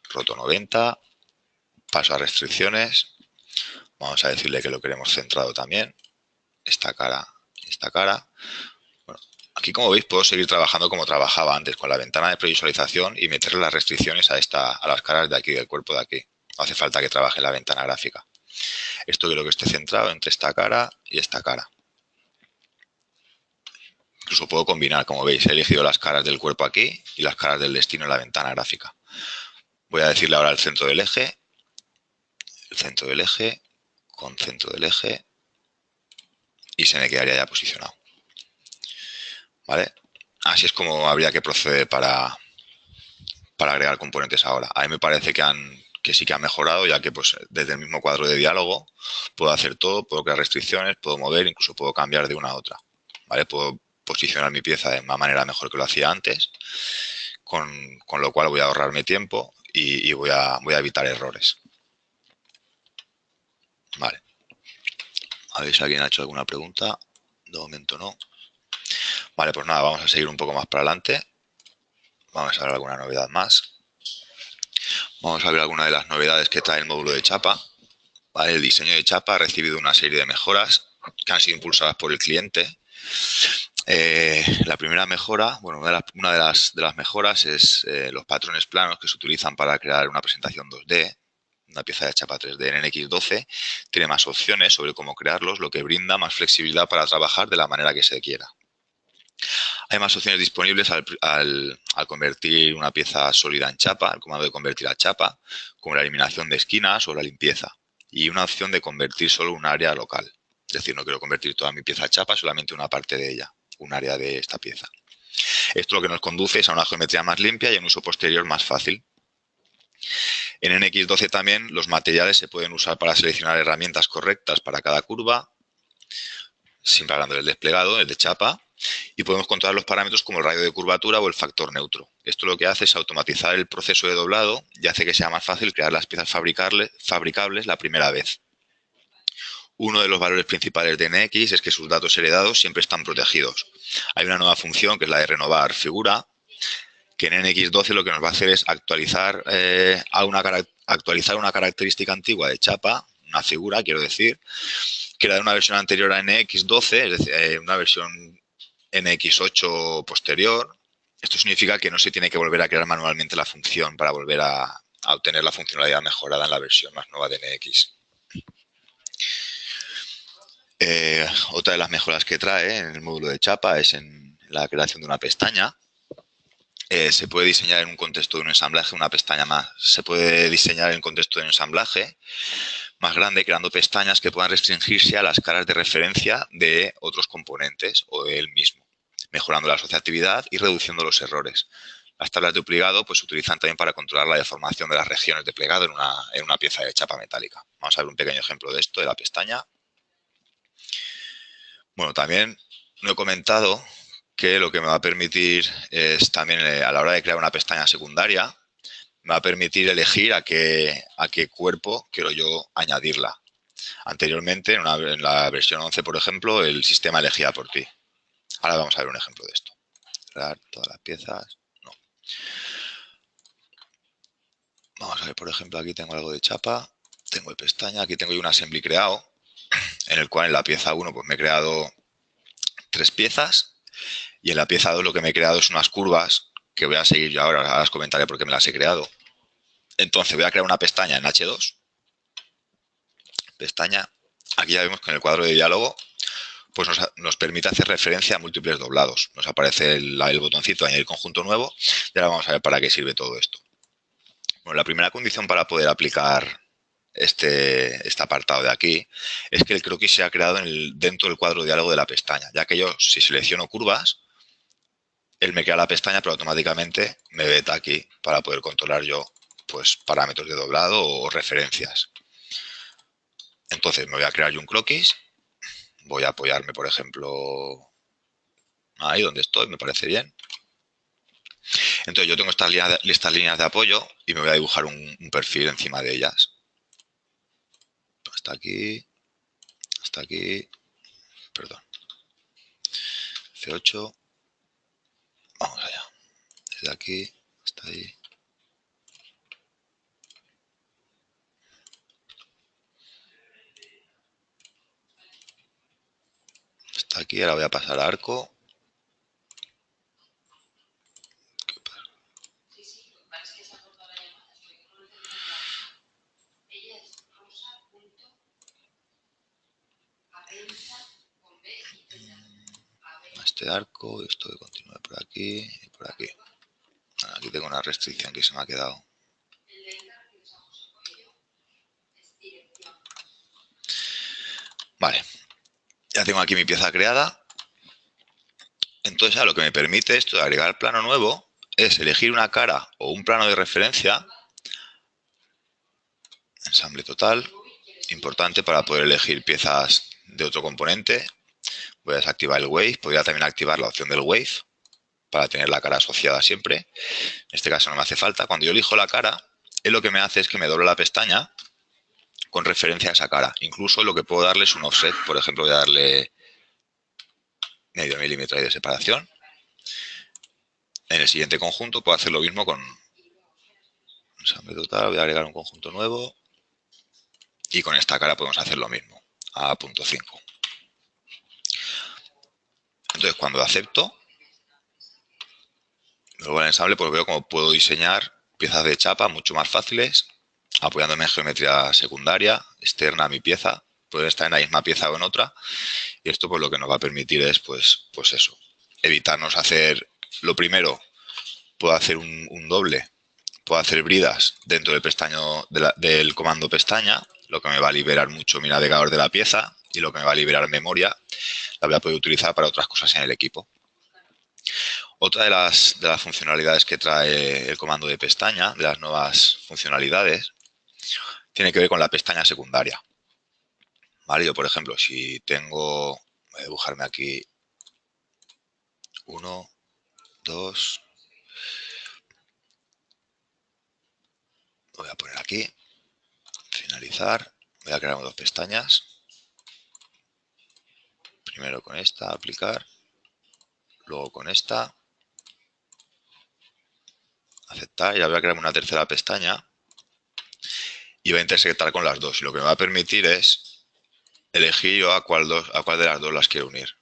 roto 90, paso a restricciones. Vamos a decirle que lo queremos centrado también. Esta cara y esta cara. Bueno, aquí, como veis, puedo seguir trabajando como trabajaba antes, con la ventana de previsualización y meterle las restricciones a las caras de aquí, del cuerpo de aquí. No hace falta que trabaje en la ventana gráfica. Esto quiero que esté centrado entre esta cara y esta cara. Incluso puedo combinar, como veis, he elegido las caras del cuerpo aquí y las caras del destino en la ventana gráfica. Voy a decirle ahora el centro del eje con centro del eje y se me quedaría ya posicionado. ¿Vale? Así es como habría que proceder para agregar componentes ahora. A mí me parece que sí que ha mejorado, ya que pues desde el mismo cuadro de diálogo puedo hacer todo, puedo crear restricciones, puedo mover, incluso puedo cambiar de una a otra. ¿Vale? Puedo posicionar mi pieza de una manera mejor que lo hacía antes, con lo cual voy a ahorrarme tiempo y voy a evitar errores. Vale. A ver si alguien ha hecho alguna pregunta. De momento no. Vale, pues nada, vamos a seguir un poco más para adelante. Vamos a ver alguna novedad más. Vamos a ver alguna de las novedades que trae el módulo de chapa. Vale, el diseño de chapa ha recibido una serie de mejoras que han sido impulsadas por el cliente. La primera mejora, bueno, una de las mejoras es los patrones planos que se utilizan para crear una presentación 2D. Una pieza de chapa 3D en NX12 tiene más opciones sobre cómo crearlos, lo que brinda más flexibilidad para trabajar de la manera que se quiera. Hay más opciones disponibles al convertir una pieza sólida en chapa, el comando de convertir a chapa, como la eliminación de esquinas o la limpieza. Y una opción de convertir solo un área local. Es decir, no quiero convertir toda mi pieza a chapa, solamente una parte de ella, un área de esta pieza. Esto lo que nos conduce es a una geometría más limpia y a un uso posterior más fácil. En NX12 también los materiales se pueden usar para seleccionar herramientas correctas para cada curva, siempre hablando del desplegado, el de chapa, y podemos controlar los parámetros como el radio de curvatura o el factor neutro. Esto lo que hace es automatizar el proceso de doblado y hace que sea más fácil crear las piezas fabricables la primera vez. Uno de los valores principales de NX es que sus datos heredados siempre están protegidos. Hay una nueva función que es la de renovar figura, que en NX12 lo que nos va a hacer es actualizar una característica antigua de chapa, una figura, quiero decir, que era de una versión anterior a NX12, es decir, una versión NX8 posterior. Esto significa que no se tiene que volver a crear manualmente la función para volver a obtener la funcionalidad mejorada en la versión más nueva de NX. Otra de las mejoras que trae en el módulo de chapa es en la creación de una pestaña. Se puede diseñar en un contexto de un ensamblaje una pestaña más. Se puede diseñar en el contexto de un ensamblaje más grande, creando pestañas que puedan restringirse a las caras de referencia de otros componentes o de él mismo, mejorando la asociatividad y reduciendo los errores. Las tablas de plegado pues, se utilizan también para controlar la deformación de las regiones de plegado en una pieza de chapa metálica. Vamos a ver un pequeño ejemplo de esto, de la pestaña. Bueno, también no he comentado que lo que me va a permitir es también a la hora de crear una pestaña secundaria, me va a permitir elegir a qué cuerpo quiero yo añadirla. Anteriormente, en la versión 11, por ejemplo, el sistema elegía por ti. Ahora vamos a ver un ejemplo de esto. Crear todas las piezas. No. Vamos a ver, por ejemplo, aquí tengo algo de chapa. Tengo el pestaña. Aquí tengo yo un assembly creado, en el cual en la pieza 1 pues me he creado 3 piezas. Y en la pieza 2 lo que me he creado es unas curvas que voy a seguir yo ahora. Ahora os comentaré por qué me las he creado. Entonces voy a crear una pestaña en H2. Pestaña. Aquí ya vemos que en el cuadro de diálogo pues nos permite hacer referencia a múltiples doblados. Nos aparece el botoncito de añadir conjunto nuevo y ahora vamos a ver para qué sirve todo esto. Bueno, la primera condición para poder aplicar este apartado de aquí es que el croquis sea creado dentro del cuadro de diálogo de la pestaña, ya que yo si selecciono curvas, él me crea la pestaña, pero automáticamente me veta aquí para poder controlar yo pues, parámetros de doblado o referencias. Entonces me voy a crear yo un croquis. Voy a apoyarme, por ejemplo, ahí donde estoy, me parece bien. Entonces yo tengo estas líneas de apoyo y me voy a dibujar un perfil encima de ellas. Hasta aquí, perdón. C8. Vamos allá. Desde aquí hasta ahí. Hasta aquí, ahora voy a pasar a arco. Este arco, esto que continúe por aquí y por aquí. Aquí tengo una restricción que se me ha quedado. Vale, ya tengo aquí mi pieza creada. Entonces, lo que me permite esto de agregar plano nuevo es elegir una cara o un plano de referencia. Ensamble total, importante para poder elegir piezas de otro componente. Voy a desactivar el Wave, podría también activar la opción del Wave para tener la cara asociada siempre. En este caso no me hace falta. Cuando yo elijo la cara, él lo que me hace es que me doble la pestaña con referencia a esa cara. Incluso lo que puedo darle es un offset. Por ejemplo, voy a darle medio milímetro de separación. En el siguiente conjunto puedo hacer lo mismo con ensamble total. Voy a agregar un conjunto nuevo. Y con esta cara podemos hacer lo mismo, a punto 5. Entonces, cuando acepto, luego el ensamble, pues veo cómo puedo diseñar piezas de chapa mucho más fáciles, apoyándome en geometría secundaria, externa a mi pieza. Puede estar en la misma pieza o en otra. Y esto pues lo que nos va a permitir es, pues eso, evitarnos hacer, lo primero, puedo hacer un doble, puedo hacer bridas dentro del pestaño del comando pestaña, lo que me va a liberar mucho mi navegador de la pieza y lo que me va a liberar memoria, la voy a poder utilizar para otras cosas en el equipo. Otra de las funcionalidades que trae el comando de pestaña, de las nuevas funcionalidades, tiene que ver con la pestaña secundaria. ¿Vale? Yo, por ejemplo, si tengo, voy a dibujarme aquí 1, 2. Lo voy a poner aquí. Finalizar. Voy a crear dos pestañas. Primero con esta, aplicar. Luego con esta. Aceptar. Y ahora voy a crear una tercera pestaña. Y voy a intersectar con las dos. Y lo que me va a permitir es elegir yo a cuál de las dos las quiero unir.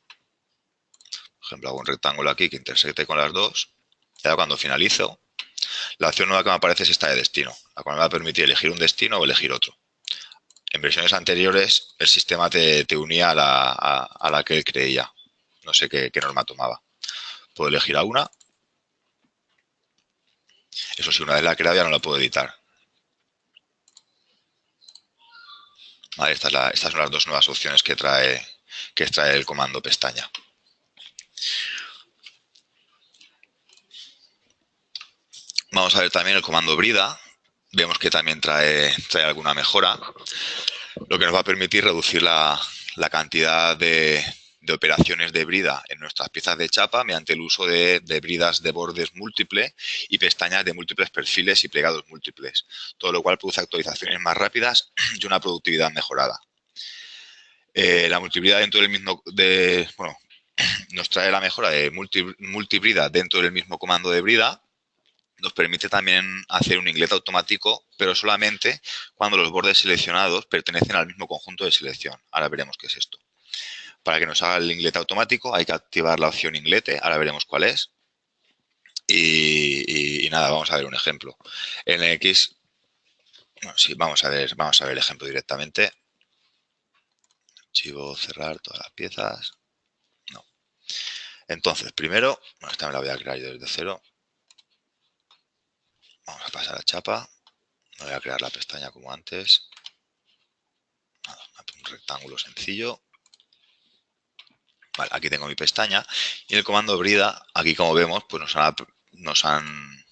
Por ejemplo, hago un rectángulo aquí que intersecte con las dos. Y ahora cuando finalizo, la opción nueva que me aparece es esta de destino, la cual me va a permitir elegir un destino o elegir otro. En versiones anteriores, el sistema te unía a la que él creía. No sé qué norma tomaba. Puedo elegir a una. Eso sí, una vez la creada ya no la puedo editar. Vale, estas son las dos nuevas opciones que trae el comando pestaña. Vamos a ver también el comando brida. Vemos que también trae alguna mejora, lo que nos va a permitir reducir la cantidad de operaciones de brida en nuestras piezas de chapa mediante el uso de bridas de bordes múltiple y pestañas de múltiples perfiles y plegados múltiples, todo lo cual produce actualizaciones más rápidas y una productividad mejorada. La multibrida dentro del mismo, nos trae la mejora de multibrida dentro del mismo comando de brida. Nos permite también hacer un inlet automático, pero solamente cuando los bordes seleccionados pertenecen al mismo conjunto de selección. Ahora veremos qué es esto. Para que nos haga el inlet automático hay que activar la opción inglete, ahora veremos cuál es. Y nada, vamos a ver un ejemplo. En X, bueno, sí, vamos a ver el ejemplo directamente. Archivo, cerrar todas las piezas. No. Entonces, primero, esta me la voy a crear yo desde cero. Vamos a pasar a chapa. No voy a crear la pestaña como antes. Nada, un rectángulo sencillo. Vale, aquí tengo mi pestaña y en el comando brida, aquí como vemos, pues nos han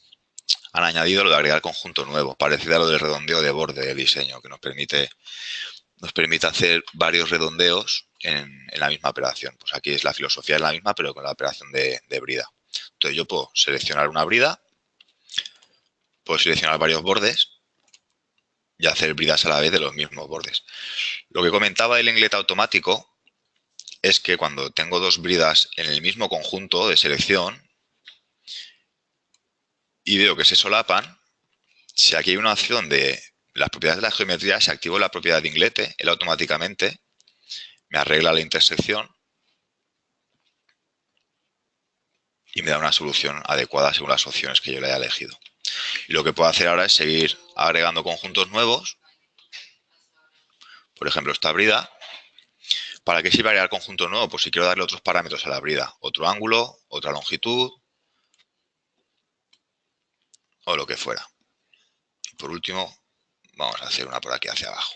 añadido lo de agregar conjunto nuevo, parecido a lo del redondeo de borde del diseño, que nos permite hacer varios redondeos en la misma operación. Pues aquí la filosofía es la misma, pero con la operación de brida. Entonces yo puedo seleccionar una brida, puedo seleccionar varios bordes y hacer bridas a la vez de los mismos bordes. Lo que comentaba el inlet automático es que cuando tengo dos bridas en el mismo conjunto de selección y veo que se solapan, si aquí hay una opción de las propiedades de la geometría, se activó la propiedad de inglete, él automáticamente me arregla la intersección y me da una solución adecuada según las opciones que yo le haya elegido. Y lo que puedo hacer ahora es seguir agregando conjuntos nuevos, por ejemplo esta brida. ¿Para qué sirve agregar conjunto nuevo? Pues si quiero darle otros parámetros a la brida, otro ángulo, otra longitud o lo que fuera. Y por último, vamos a hacer una por aquí hacia abajo.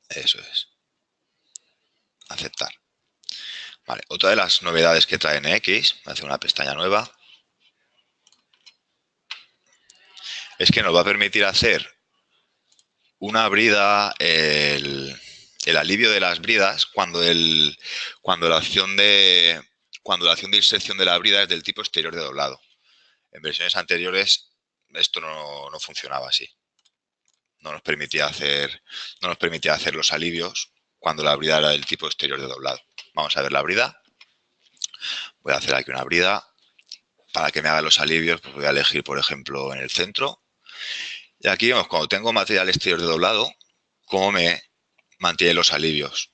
Eso es. Aceptar. Vale, otra de las novedades que trae NX, voy a hacer una pestaña nueva, es que nos va a permitir hacer una brida, el alivio de las bridas cuando la opción de inserción de la brida es del tipo exterior de doblado. En versiones anteriores esto no funcionaba así. No nos permitía hacer los alivios cuando la brida era del tipo exterior de doblado. Vamos a ver la brida. Voy a hacer aquí una brida. Para que me haga los alivios, pues voy a elegir, por ejemplo, en el centro. Y aquí vemos, cuando tengo material exterior de doblado, cómo me mantiene los alivios.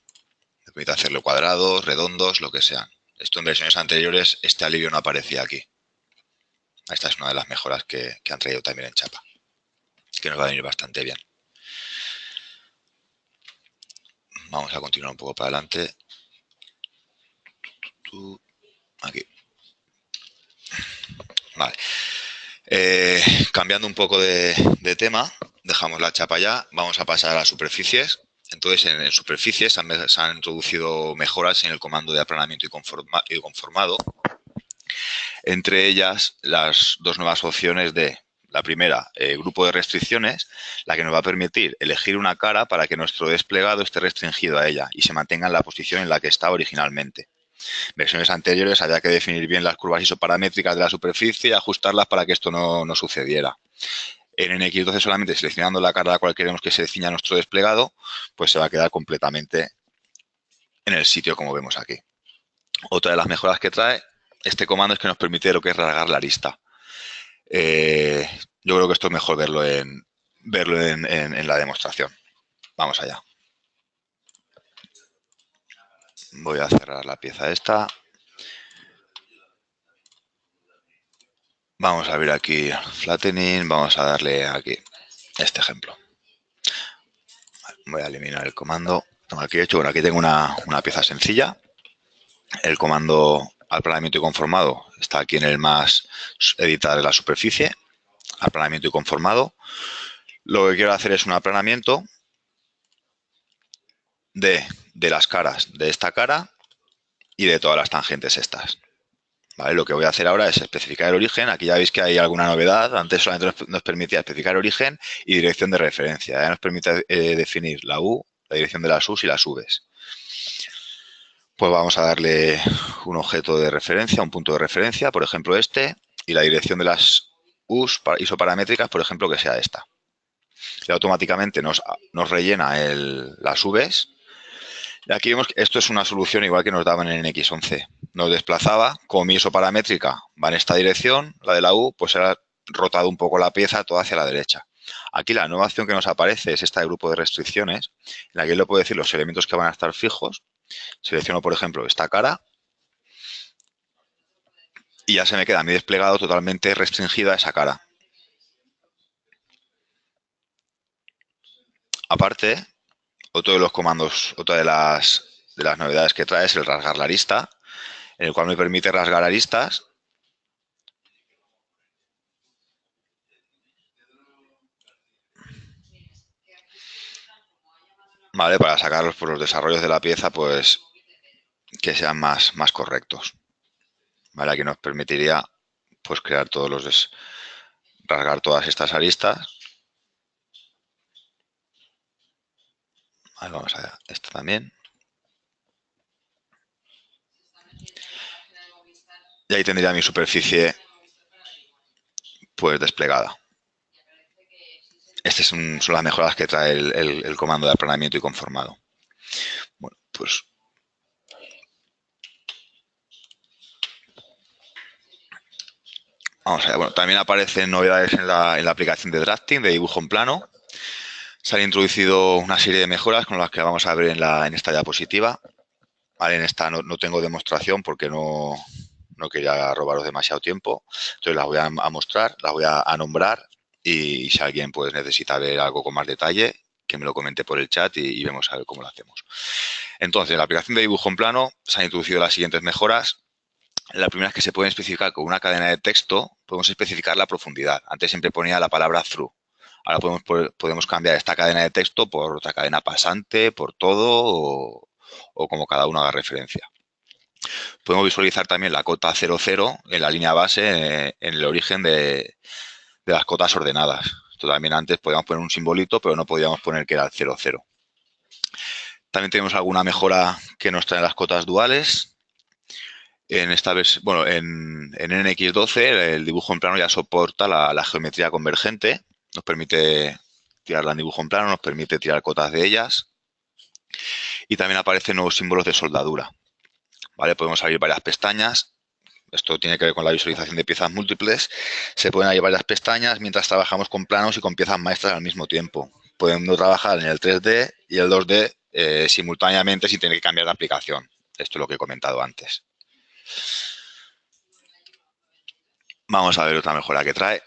Me permite hacerlo cuadrados, redondos, lo que sea. Esto en versiones anteriores, este alivio no aparecía aquí. Esta es una de las mejoras que han traído también en chapa, que nos va a venir bastante bien. Vamos a continuar un poco para adelante. Aquí. Vale. Cambiando un poco de tema, dejamos la chapa ya, vamos a pasar a las superficies. Entonces, en superficies se han introducido mejoras en el comando de aplanamiento y conformado. Entre ellas, las dos nuevas opciones de La primera, grupo de restricciones, la que nos va a permitir elegir una cara para que nuestro desplegado esté restringido a ella y se mantenga en la posición en la que estaba originalmente. Versiones anteriores había que definir bien las curvas isoparamétricas de la superficie y ajustarlas para que esto no sucediera. En NX12 solamente seleccionando la cara a la cual queremos que se ciña nuestro desplegado, pues se va a quedar completamente en el sitio como vemos aquí. Otra de las mejoras que trae este comando es que nos permite lo que es rasgar la arista. Yo creo que esto es mejor verlo en la demostración. Vamos allá. Voy a cerrar la pieza esta. Vamos a abrir aquí flattening. Vamos a darle aquí este ejemplo. Voy a eliminar el comando. Aquí he hecho, bueno, aquí tengo una pieza sencilla. El comando aplanamiento y conformado está aquí en el más editar la superficie. Aplanamiento y conformado. Lo que quiero hacer es un aplanamiento de las caras de esta cara y de todas las tangentes estas. ¿Vale? Lo que voy a hacer ahora es especificar el origen. Aquí ya veis que hay alguna novedad. Antes solamente nos permitía especificar origen y dirección de referencia. Ya nos permite definir la U, la dirección de las U's y las V's. Pues vamos a darle un objeto de referencia, un punto de referencia, por ejemplo este, y la dirección de las U's isoparamétricas, por ejemplo, que sea esta. Y automáticamente nos rellena las V's. Y aquí vemos que esto es una solución igual que nos daban en X11. Nos desplazaba, como mi isoparamétrica va en esta dirección, la de la U, pues era rotado un poco la pieza toda hacia la derecha. Aquí la nueva opción que nos aparece es esta de grupo de restricciones, en la que yo le puedo decir los elementos que van a estar fijos. Selecciono, por ejemplo, esta cara y ya se me queda mi desplegado totalmente restringido a esa cara. Aparte, otro de los comandos, otra de las novedades que trae es el rasgar la arista, en el cual me permite rasgar aristas ¿vale? Para sacarlos por los desarrollos de la pieza, pues que sean más correctos. ¿Vale? Aquí nos permitiría pues crear rasgar todas estas aristas. Vale, vamos a ver, esto también. Y ahí tendría mi superficie pues desplegada. Estas son las mejoras que trae el comando de aplanamiento y conformado. Bueno, pues vamos a ver. Bueno, también aparecen novedades en la aplicación de drafting, de dibujo en plano. Se han introducido una serie de mejoras con las que vamos a ver en esta diapositiva. Vale, en esta no tengo demostración porque no quería robaros demasiado tiempo. Entonces las voy a mostrar, las voy a nombrar y si alguien pues necesita ver algo con más detalle, que me lo comente por el chat y vemos a ver cómo lo hacemos. Entonces, en la aplicación de dibujo en plano se han introducido las siguientes mejoras. La primera es que se pueden especificar con una cadena de texto, podemos especificar la profundidad. Antes siempre ponía la palabra through. Ahora podemos cambiar esta cadena de texto por otra cadena pasante, por todo o como cada uno haga referencia. Podemos visualizar también la cota 00 en la línea base en el origen de las cotas ordenadas. Esto también antes podíamos poner un simbolito, pero no podíamos poner que era el 00. También tenemos alguna mejora que nos traen las cotas duales. En esta vez, bueno, en NX12 el dibujo en plano ya soporta la geometría convergente. Nos permite tirarla en dibujo en plano, nos permite tirar cotas de ellas. Y también aparecen nuevos símbolos de soldadura. ¿Vale? Podemos abrir varias pestañas. Esto tiene que ver con la visualización de piezas múltiples. Se pueden abrir varias pestañas mientras trabajamos con planos y con piezas maestras al mismo tiempo. Podemos trabajar en el 3D y el 2D simultáneamente sin tener que cambiar de aplicación. Esto es lo que he comentado antes. Vamos a ver otra mejora que trae.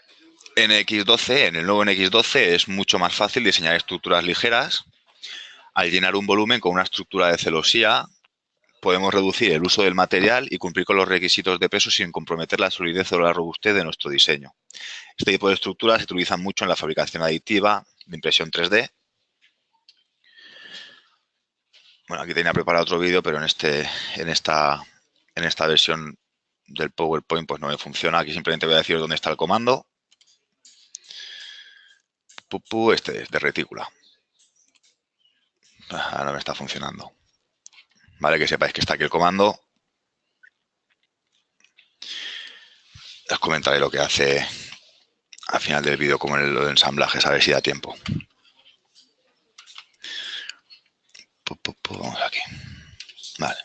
En el nuevo NX12 es mucho más fácil diseñar estructuras ligeras. Al llenar un volumen con una estructura de celosía, podemos reducir el uso del material y cumplir con los requisitos de peso sin comprometer la solidez o la robustez de nuestro diseño. Este tipo de estructuras se utilizan mucho en la fabricación aditiva de impresión 3D. Bueno, aquí tenía preparado otro vídeo, pero en esta versión del PowerPoint pues no me funciona. Aquí simplemente voy a decir dónde está el comando. Este es de retícula. Ahora no me está funcionando. Vale, que sepáis que está aquí el comando. Os comentaré lo que hace al final del vídeo, como en lo de ensamblaje, a ver si da tiempo. Vamos aquí. Vale.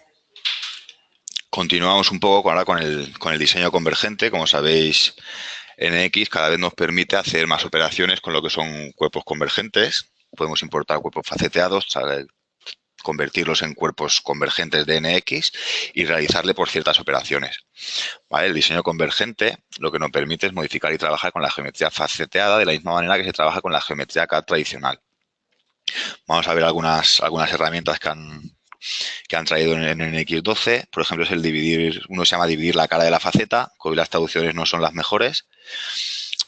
Continuamos un poco ahora con el diseño convergente. Como sabéis, NX cada vez nos permite hacer más operaciones con lo que son cuerpos convergentes. Podemos importar cuerpos faceteados, convertirlos en cuerpos convergentes de NX y realizarle por ciertas operaciones. ¿Vale? El diseño convergente lo que nos permite es modificar y trabajar con la geometría faceteada de la misma manera que se trabaja con la geometría CAD tradicional. Vamos a ver algunas herramientas que han traído en NX12. Por ejemplo, es el dividir, uno se llama dividir la cara de la faceta, que hoy las traducciones no son las mejores.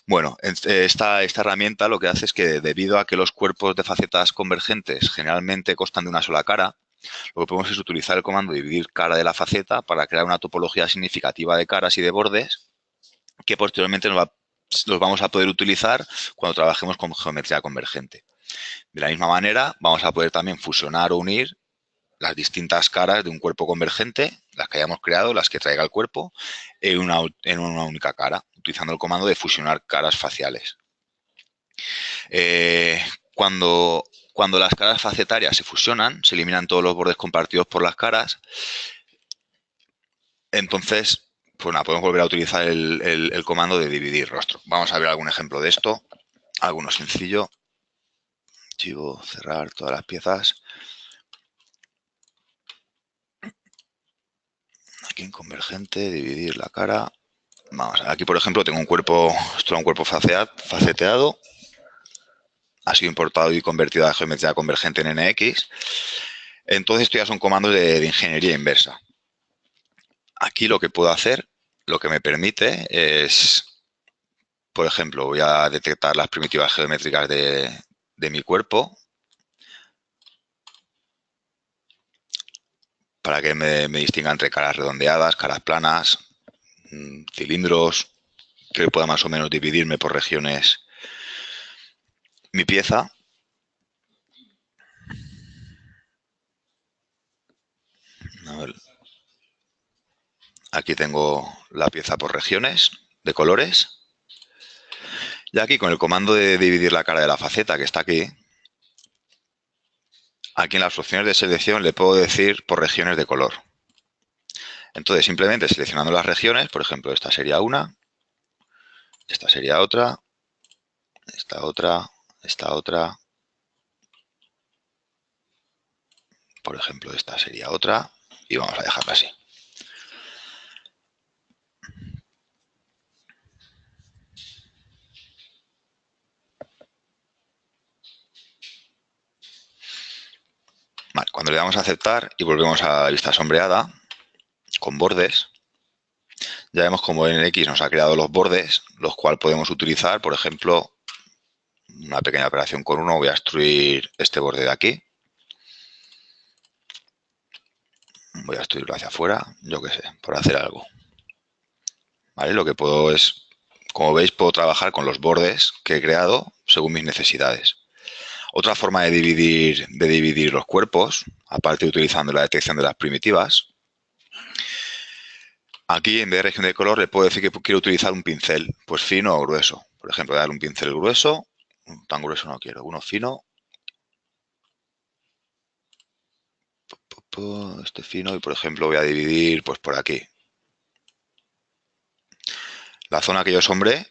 Bueno, esta herramienta lo que hace es que debido a que los cuerpos de facetas convergentes generalmente constan de una sola cara, lo que podemos es utilizar el comando dividir cara de la faceta para crear una topología significativa de caras y de bordes que posteriormente los vamos a poder utilizar cuando trabajemos con geometría convergente. De la misma manera, vamos a poder también fusionar o unir las distintas caras de un cuerpo convergente, las que hayamos creado, las que traiga el cuerpo, en una única cara, utilizando el comando de fusionar caras faciales. Cuando las caras facetarias se fusionan, se eliminan todos los bordes compartidos por las caras. Entonces, pues nada, podemos volver a utilizar el comando de dividir rostro. Vamos a ver algún ejemplo de esto, alguno sencillo. Archivo, cerrar todas las piezas. Aquí en convergente, dividir la cara. Vamos a ver, aquí por ejemplo tengo un cuerpo, esto es un cuerpo faceteado. Ha sido importado y convertido a geometría convergente en NX. Entonces esto ya son comandos de ingeniería inversa. Aquí lo que puedo hacer, lo que me permite es, por ejemplo, voy a detectar las primitivas geométricas de mi cuerpo para que me distinga entre caras redondeadas, caras planas, cilindros, que pueda más o menos dividirme por regiones mi pieza. A ver. Aquí tengo la pieza por regiones de colores. Y aquí con el comando de dividir la cara de la faceta que está aquí, aquí en las opciones de selección le puedo decir por regiones de color. Entonces simplemente seleccionando las regiones, por ejemplo, esta sería una, esta sería otra, esta otra, esta otra, por ejemplo, esta sería otra y vamos a dejarla así. Vale, cuando le damos a aceptar y volvemos a la vista sombreada con bordes, ya vemos como en X nos ha creado los bordes, los cuales podemos utilizar, por ejemplo, una pequeña operación con uno. Voy a extruir este borde de aquí. Voy a extruirlo hacia afuera, yo qué sé, por hacer algo. ¿Vale? Lo que puedo es, como veis, puedo trabajar con los bordes que he creado según mis necesidades. Otra forma de dividir los cuerpos, aparte de utilizando la detección de las primitivas, aquí en vez de región de color le puedo decir que quiero utilizar un pincel, pues fino o grueso. Por ejemplo, darle un pincel grueso, tan grueso no quiero, uno fino. Este fino y, por ejemplo, voy a dividir pues por aquí. La zona que yo sombré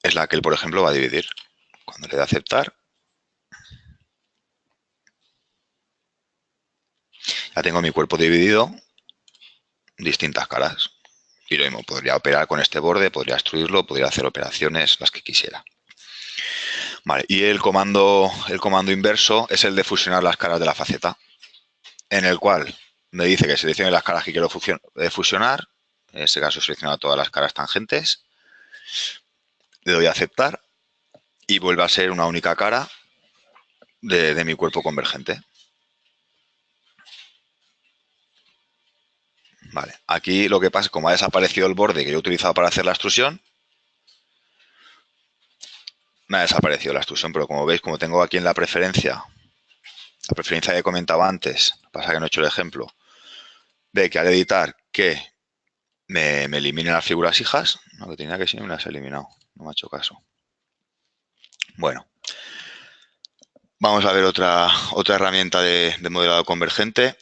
es la que él, por ejemplo, va a dividir. Cuando le dé a aceptar, ya tengo mi cuerpo dividido, distintas caras. Y lo mismo, podría operar con este borde, podría extruirlo, podría hacer operaciones, las que quisiera. Vale, y el comando inverso es el de fusionar las caras de la faceta, en el cual me dice que seleccione las caras que quiero fusionar. En este caso selecciono todas las caras tangentes. Le doy a aceptar y vuelve a ser una única cara de mi cuerpo convergente. Vale, aquí lo que pasa es que como ha desaparecido el borde que yo he utilizado para hacer la extrusión, me ha desaparecido la extrusión, pero como veis, como tengo aquí en la preferencia que comentaba antes, pasa que no he hecho el ejemplo, de que al editar que me eliminen las figuras hijas, no, que tenía que sí, me las he eliminado, no me ha hecho caso. Bueno, vamos a ver otra herramienta de modelado convergente.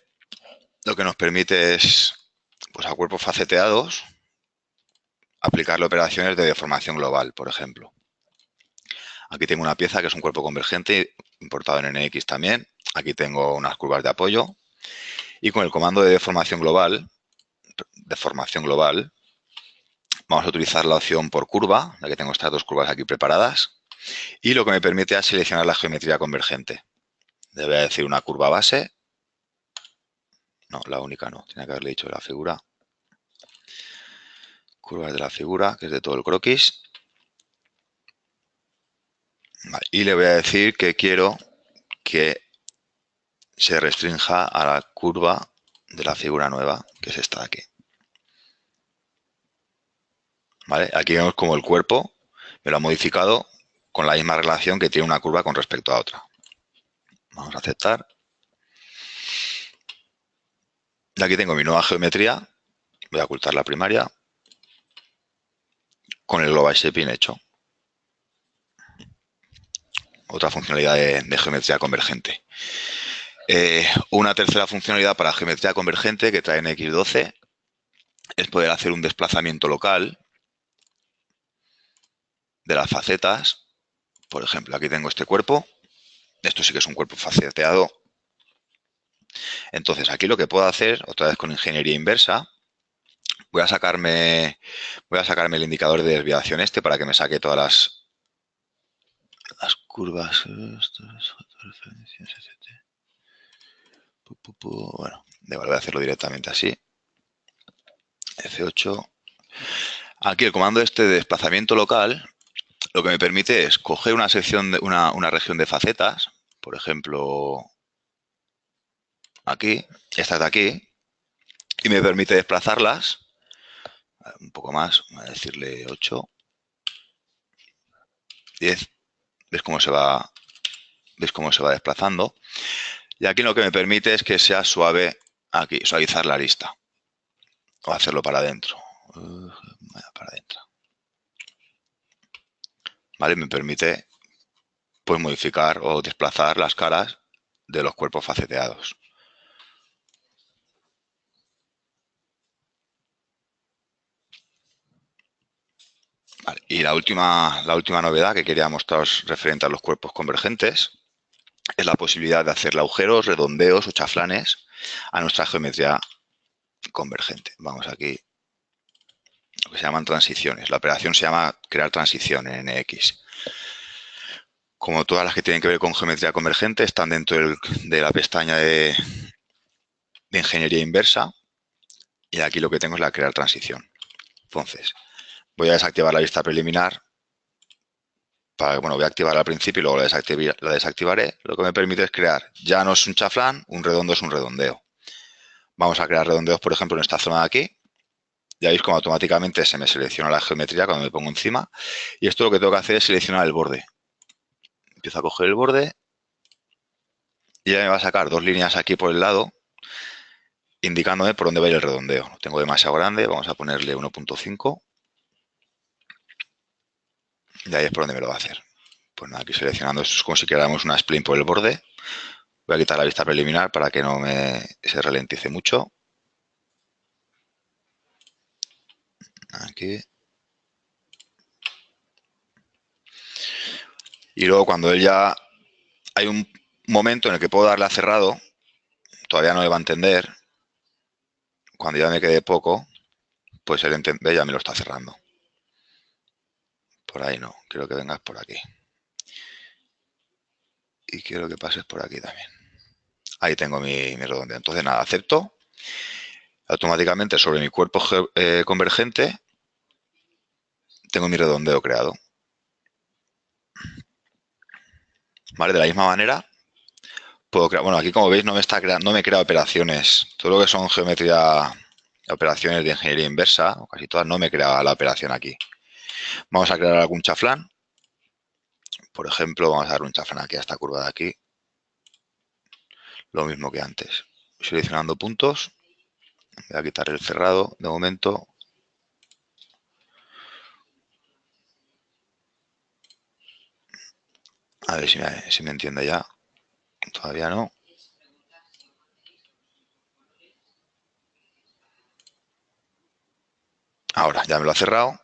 Lo que nos permite es, pues a cuerpos faceteados, aplicarle operaciones de deformación global, por ejemplo. Aquí tengo una pieza que es un cuerpo convergente, importado en NX también. Aquí tengo unas curvas de apoyo. Y con el comando de deformación global, vamos a utilizar la opción por curva, ya que tengo estas dos curvas aquí preparadas. Y lo que me permite es seleccionar la geometría convergente. Le voy a decir una curva base. No, la única no. Tenía que haberle dicho la figura. Curvas de la figura, que es de todo el croquis. Vale, y le voy a decir que quiero que se restrinja a la curva de la figura nueva, que es esta de aquí. ¿Vale? Aquí vemos como el cuerpo me lo ha modificado con la misma relación que tiene una curva con respecto a otra. Vamos a aceptar. Y aquí tengo mi nueva geometría. Voy a ocultar la primaria con el Global Shaping hecho. Otra funcionalidad de geometría convergente. Una tercera funcionalidad para geometría convergente que trae en X12 es poder hacer un desplazamiento local de las facetas. Por ejemplo, aquí tengo este cuerpo. Esto sí que es un cuerpo faceteado. Entonces, aquí lo que puedo hacer, otra vez con ingeniería inversa, voy a sacarme el indicador de desviación para que me saque todas las curvas. Bueno, voy a hacerlo directamente así. F8. Aquí el comando de desplazamiento local lo que me permite es coger una sección de una región de facetas, por ejemplo, aquí, estas de aquí, y me permite desplazarlas un poco más, voy a decirle 8, 10. ¿Ves cómo se va desplazando? Y aquí lo que me permite es que sea suave aquí, suavizar la lista. O hacerlo para adentro. Para adentro. ¿Vale? Me permite pues modificar o desplazar las caras de los cuerpos faceteados. Vale. Y la última novedad que quería mostraros referente a los cuerpos convergentes es la posibilidad de hacerle agujeros, redondeos o chaflanes a nuestra geometría convergente. Vamos aquí, lo que se llaman transiciones. La operación se llama crear transición en NX. Como todas las que tienen que ver con geometría convergente, están dentro de la pestaña de ingeniería inversa. Y aquí lo que tengo es la crear transición. Entonces, voy a desactivar la vista preliminar. Voy a activarla al principio y luego la desactivaré. Lo que me permite es crear, ya no es un chaflán, un redondo es un redondeo. Vamos a crear redondeos, por ejemplo, en esta zona de aquí. Ya veis cómo automáticamente se me selecciona la geometría cuando me pongo encima. Y esto lo que tengo que hacer es seleccionar el borde. Empiezo a coger el borde y ya me va a sacar dos líneas aquí por el lado, indicándome por dónde va a ir el redondeo. Lo tengo demasiado grande, vamos a ponerle 1.5. Y ahí es por donde me lo va a hacer. Pues nada, aquí seleccionando, esto es como si creáramos una spline por el borde. Voy a quitar la vista preliminar para que no se ralentice mucho. Aquí. Y luego cuando él ya... Hay un momento en el que puedo darle a cerrado, todavía no me va a entender. Cuando ya me quede poco, pues él ya me lo está cerrando. Por ahí no, quiero que vengas por aquí. Y quiero que pases por aquí también. Ahí tengo mi redondeo. Entonces nada, acepto. Automáticamente sobre mi cuerpo convergente tengo mi redondeo creado. ¿Vale? De la misma manera puedo crear, bueno, aquí como veis no me crea operaciones. Todo lo que son geometría, operaciones de ingeniería inversa, o casi todas, no me crea la operación aquí. Vamos a crear algún chaflán. Por ejemplo, vamos a dar un chaflán aquí a esta curva de aquí. Lo mismo que antes. Seleccionando puntos. Voy a quitar el cerrado de momento. A ver si me entiende ya. Todavía no. Ahora, ya me lo ha cerrado.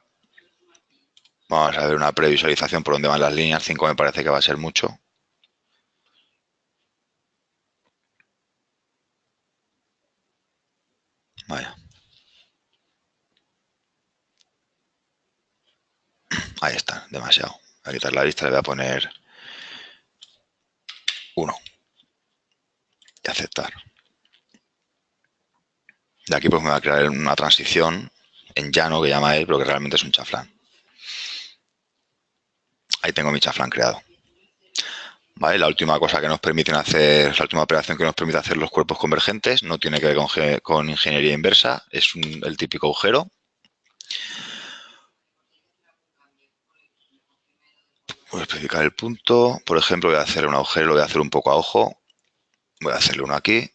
Vamos a ver una previsualización por donde van las líneas. 5 me parece que va a ser mucho. Vaya. Ahí está, demasiado. Voy a quitar la lista, le voy a poner 1 y aceptar. De aquí pues me va a crear una transición en llano que llama él, pero que realmente es un chaflán. Ahí tengo mi chaflán creado. ¿Vale? La última cosa que nos permiten hacer, la última operación que nos permite hacer los cuerpos convergentes no tiene que ver con ingeniería inversa, es el típico agujero. Voy a especificar el punto. Por ejemplo, voy a hacer un agujero, lo voy a hacer un poco a ojo. Voy a hacerle uno aquí.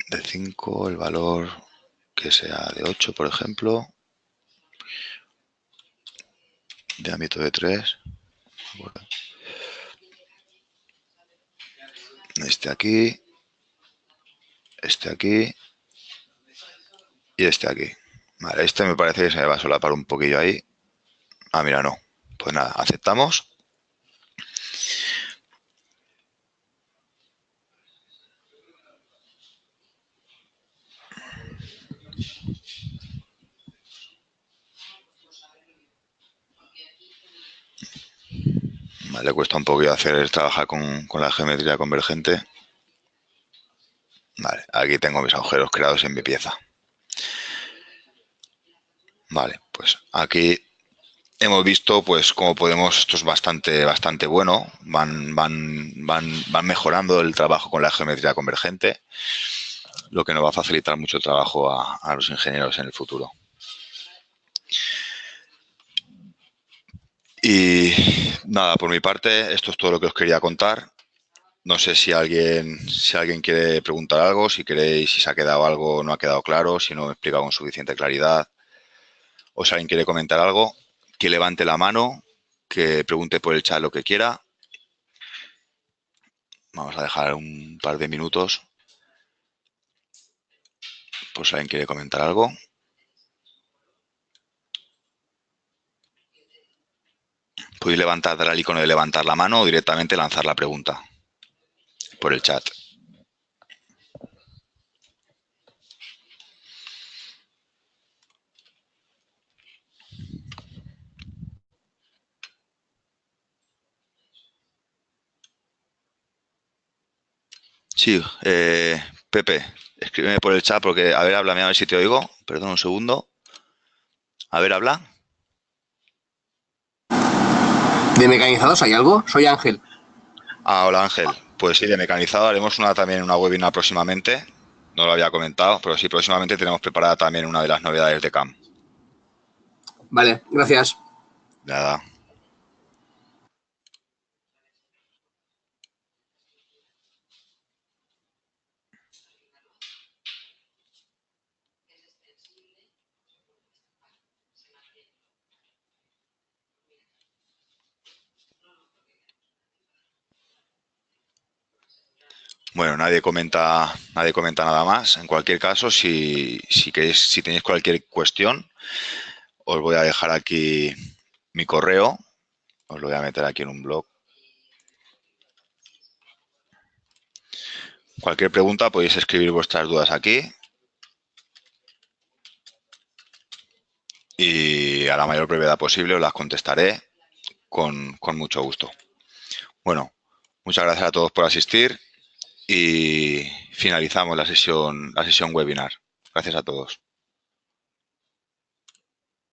De 5, el valor que sea de 8, por ejemplo. Diámetro de 3. Este aquí. Este aquí. Y este aquí. Vale, este me parece que se me va a solapar un poquillo ahí. Ah, mira, no. Pues nada, aceptamos. Vale, cuesta un poquillo trabajar con la geometría convergente. Vale, aquí tengo mis agujeros creados en mi pieza. Vale, pues aquí hemos visto pues cómo podemos, esto es bastante bueno, van mejorando el trabajo con la geometría convergente, lo que nos va a facilitar mucho el trabajo a los ingenieros en el futuro. Y nada, por mi parte, esto es todo lo que os quería contar. No sé si alguien quiere preguntar algo, si queréis, si se ha quedado algo, no ha quedado claro, si no me he explicado con suficiente claridad, o si alguien quiere comentar algo, que levante la mano, que pregunte por el chat lo que quiera. Vamos a dejar un par de minutos por si alguien quiere comentar algo. Podéis dar al icono de levantar la mano o directamente lanzar la pregunta por el chat. Sí, Pepe, escríbeme por el chat porque, a ver, háblame a ver si te oigo. Perdón un segundo. A ver, habla. ¿De mecanizados hay algo? Soy Ángel. Ah, hola Ángel. Pues sí, de mecanizado haremos también una webinar próximamente. No lo había comentado, pero sí, próximamente tenemos preparada también una de las novedades de CAM. Vale, gracias. Nada. Bueno, nadie comenta nada más. En cualquier caso, si tenéis cualquier cuestión, os voy a dejar aquí mi correo. Os lo voy a meter aquí en un blog. Cualquier pregunta podéis escribir vuestras dudas aquí. Y a la mayor brevedad posible os las contestaré con mucho gusto. Bueno, muchas gracias a todos por asistir y finalizamos la sesión webinar. Gracias a todos.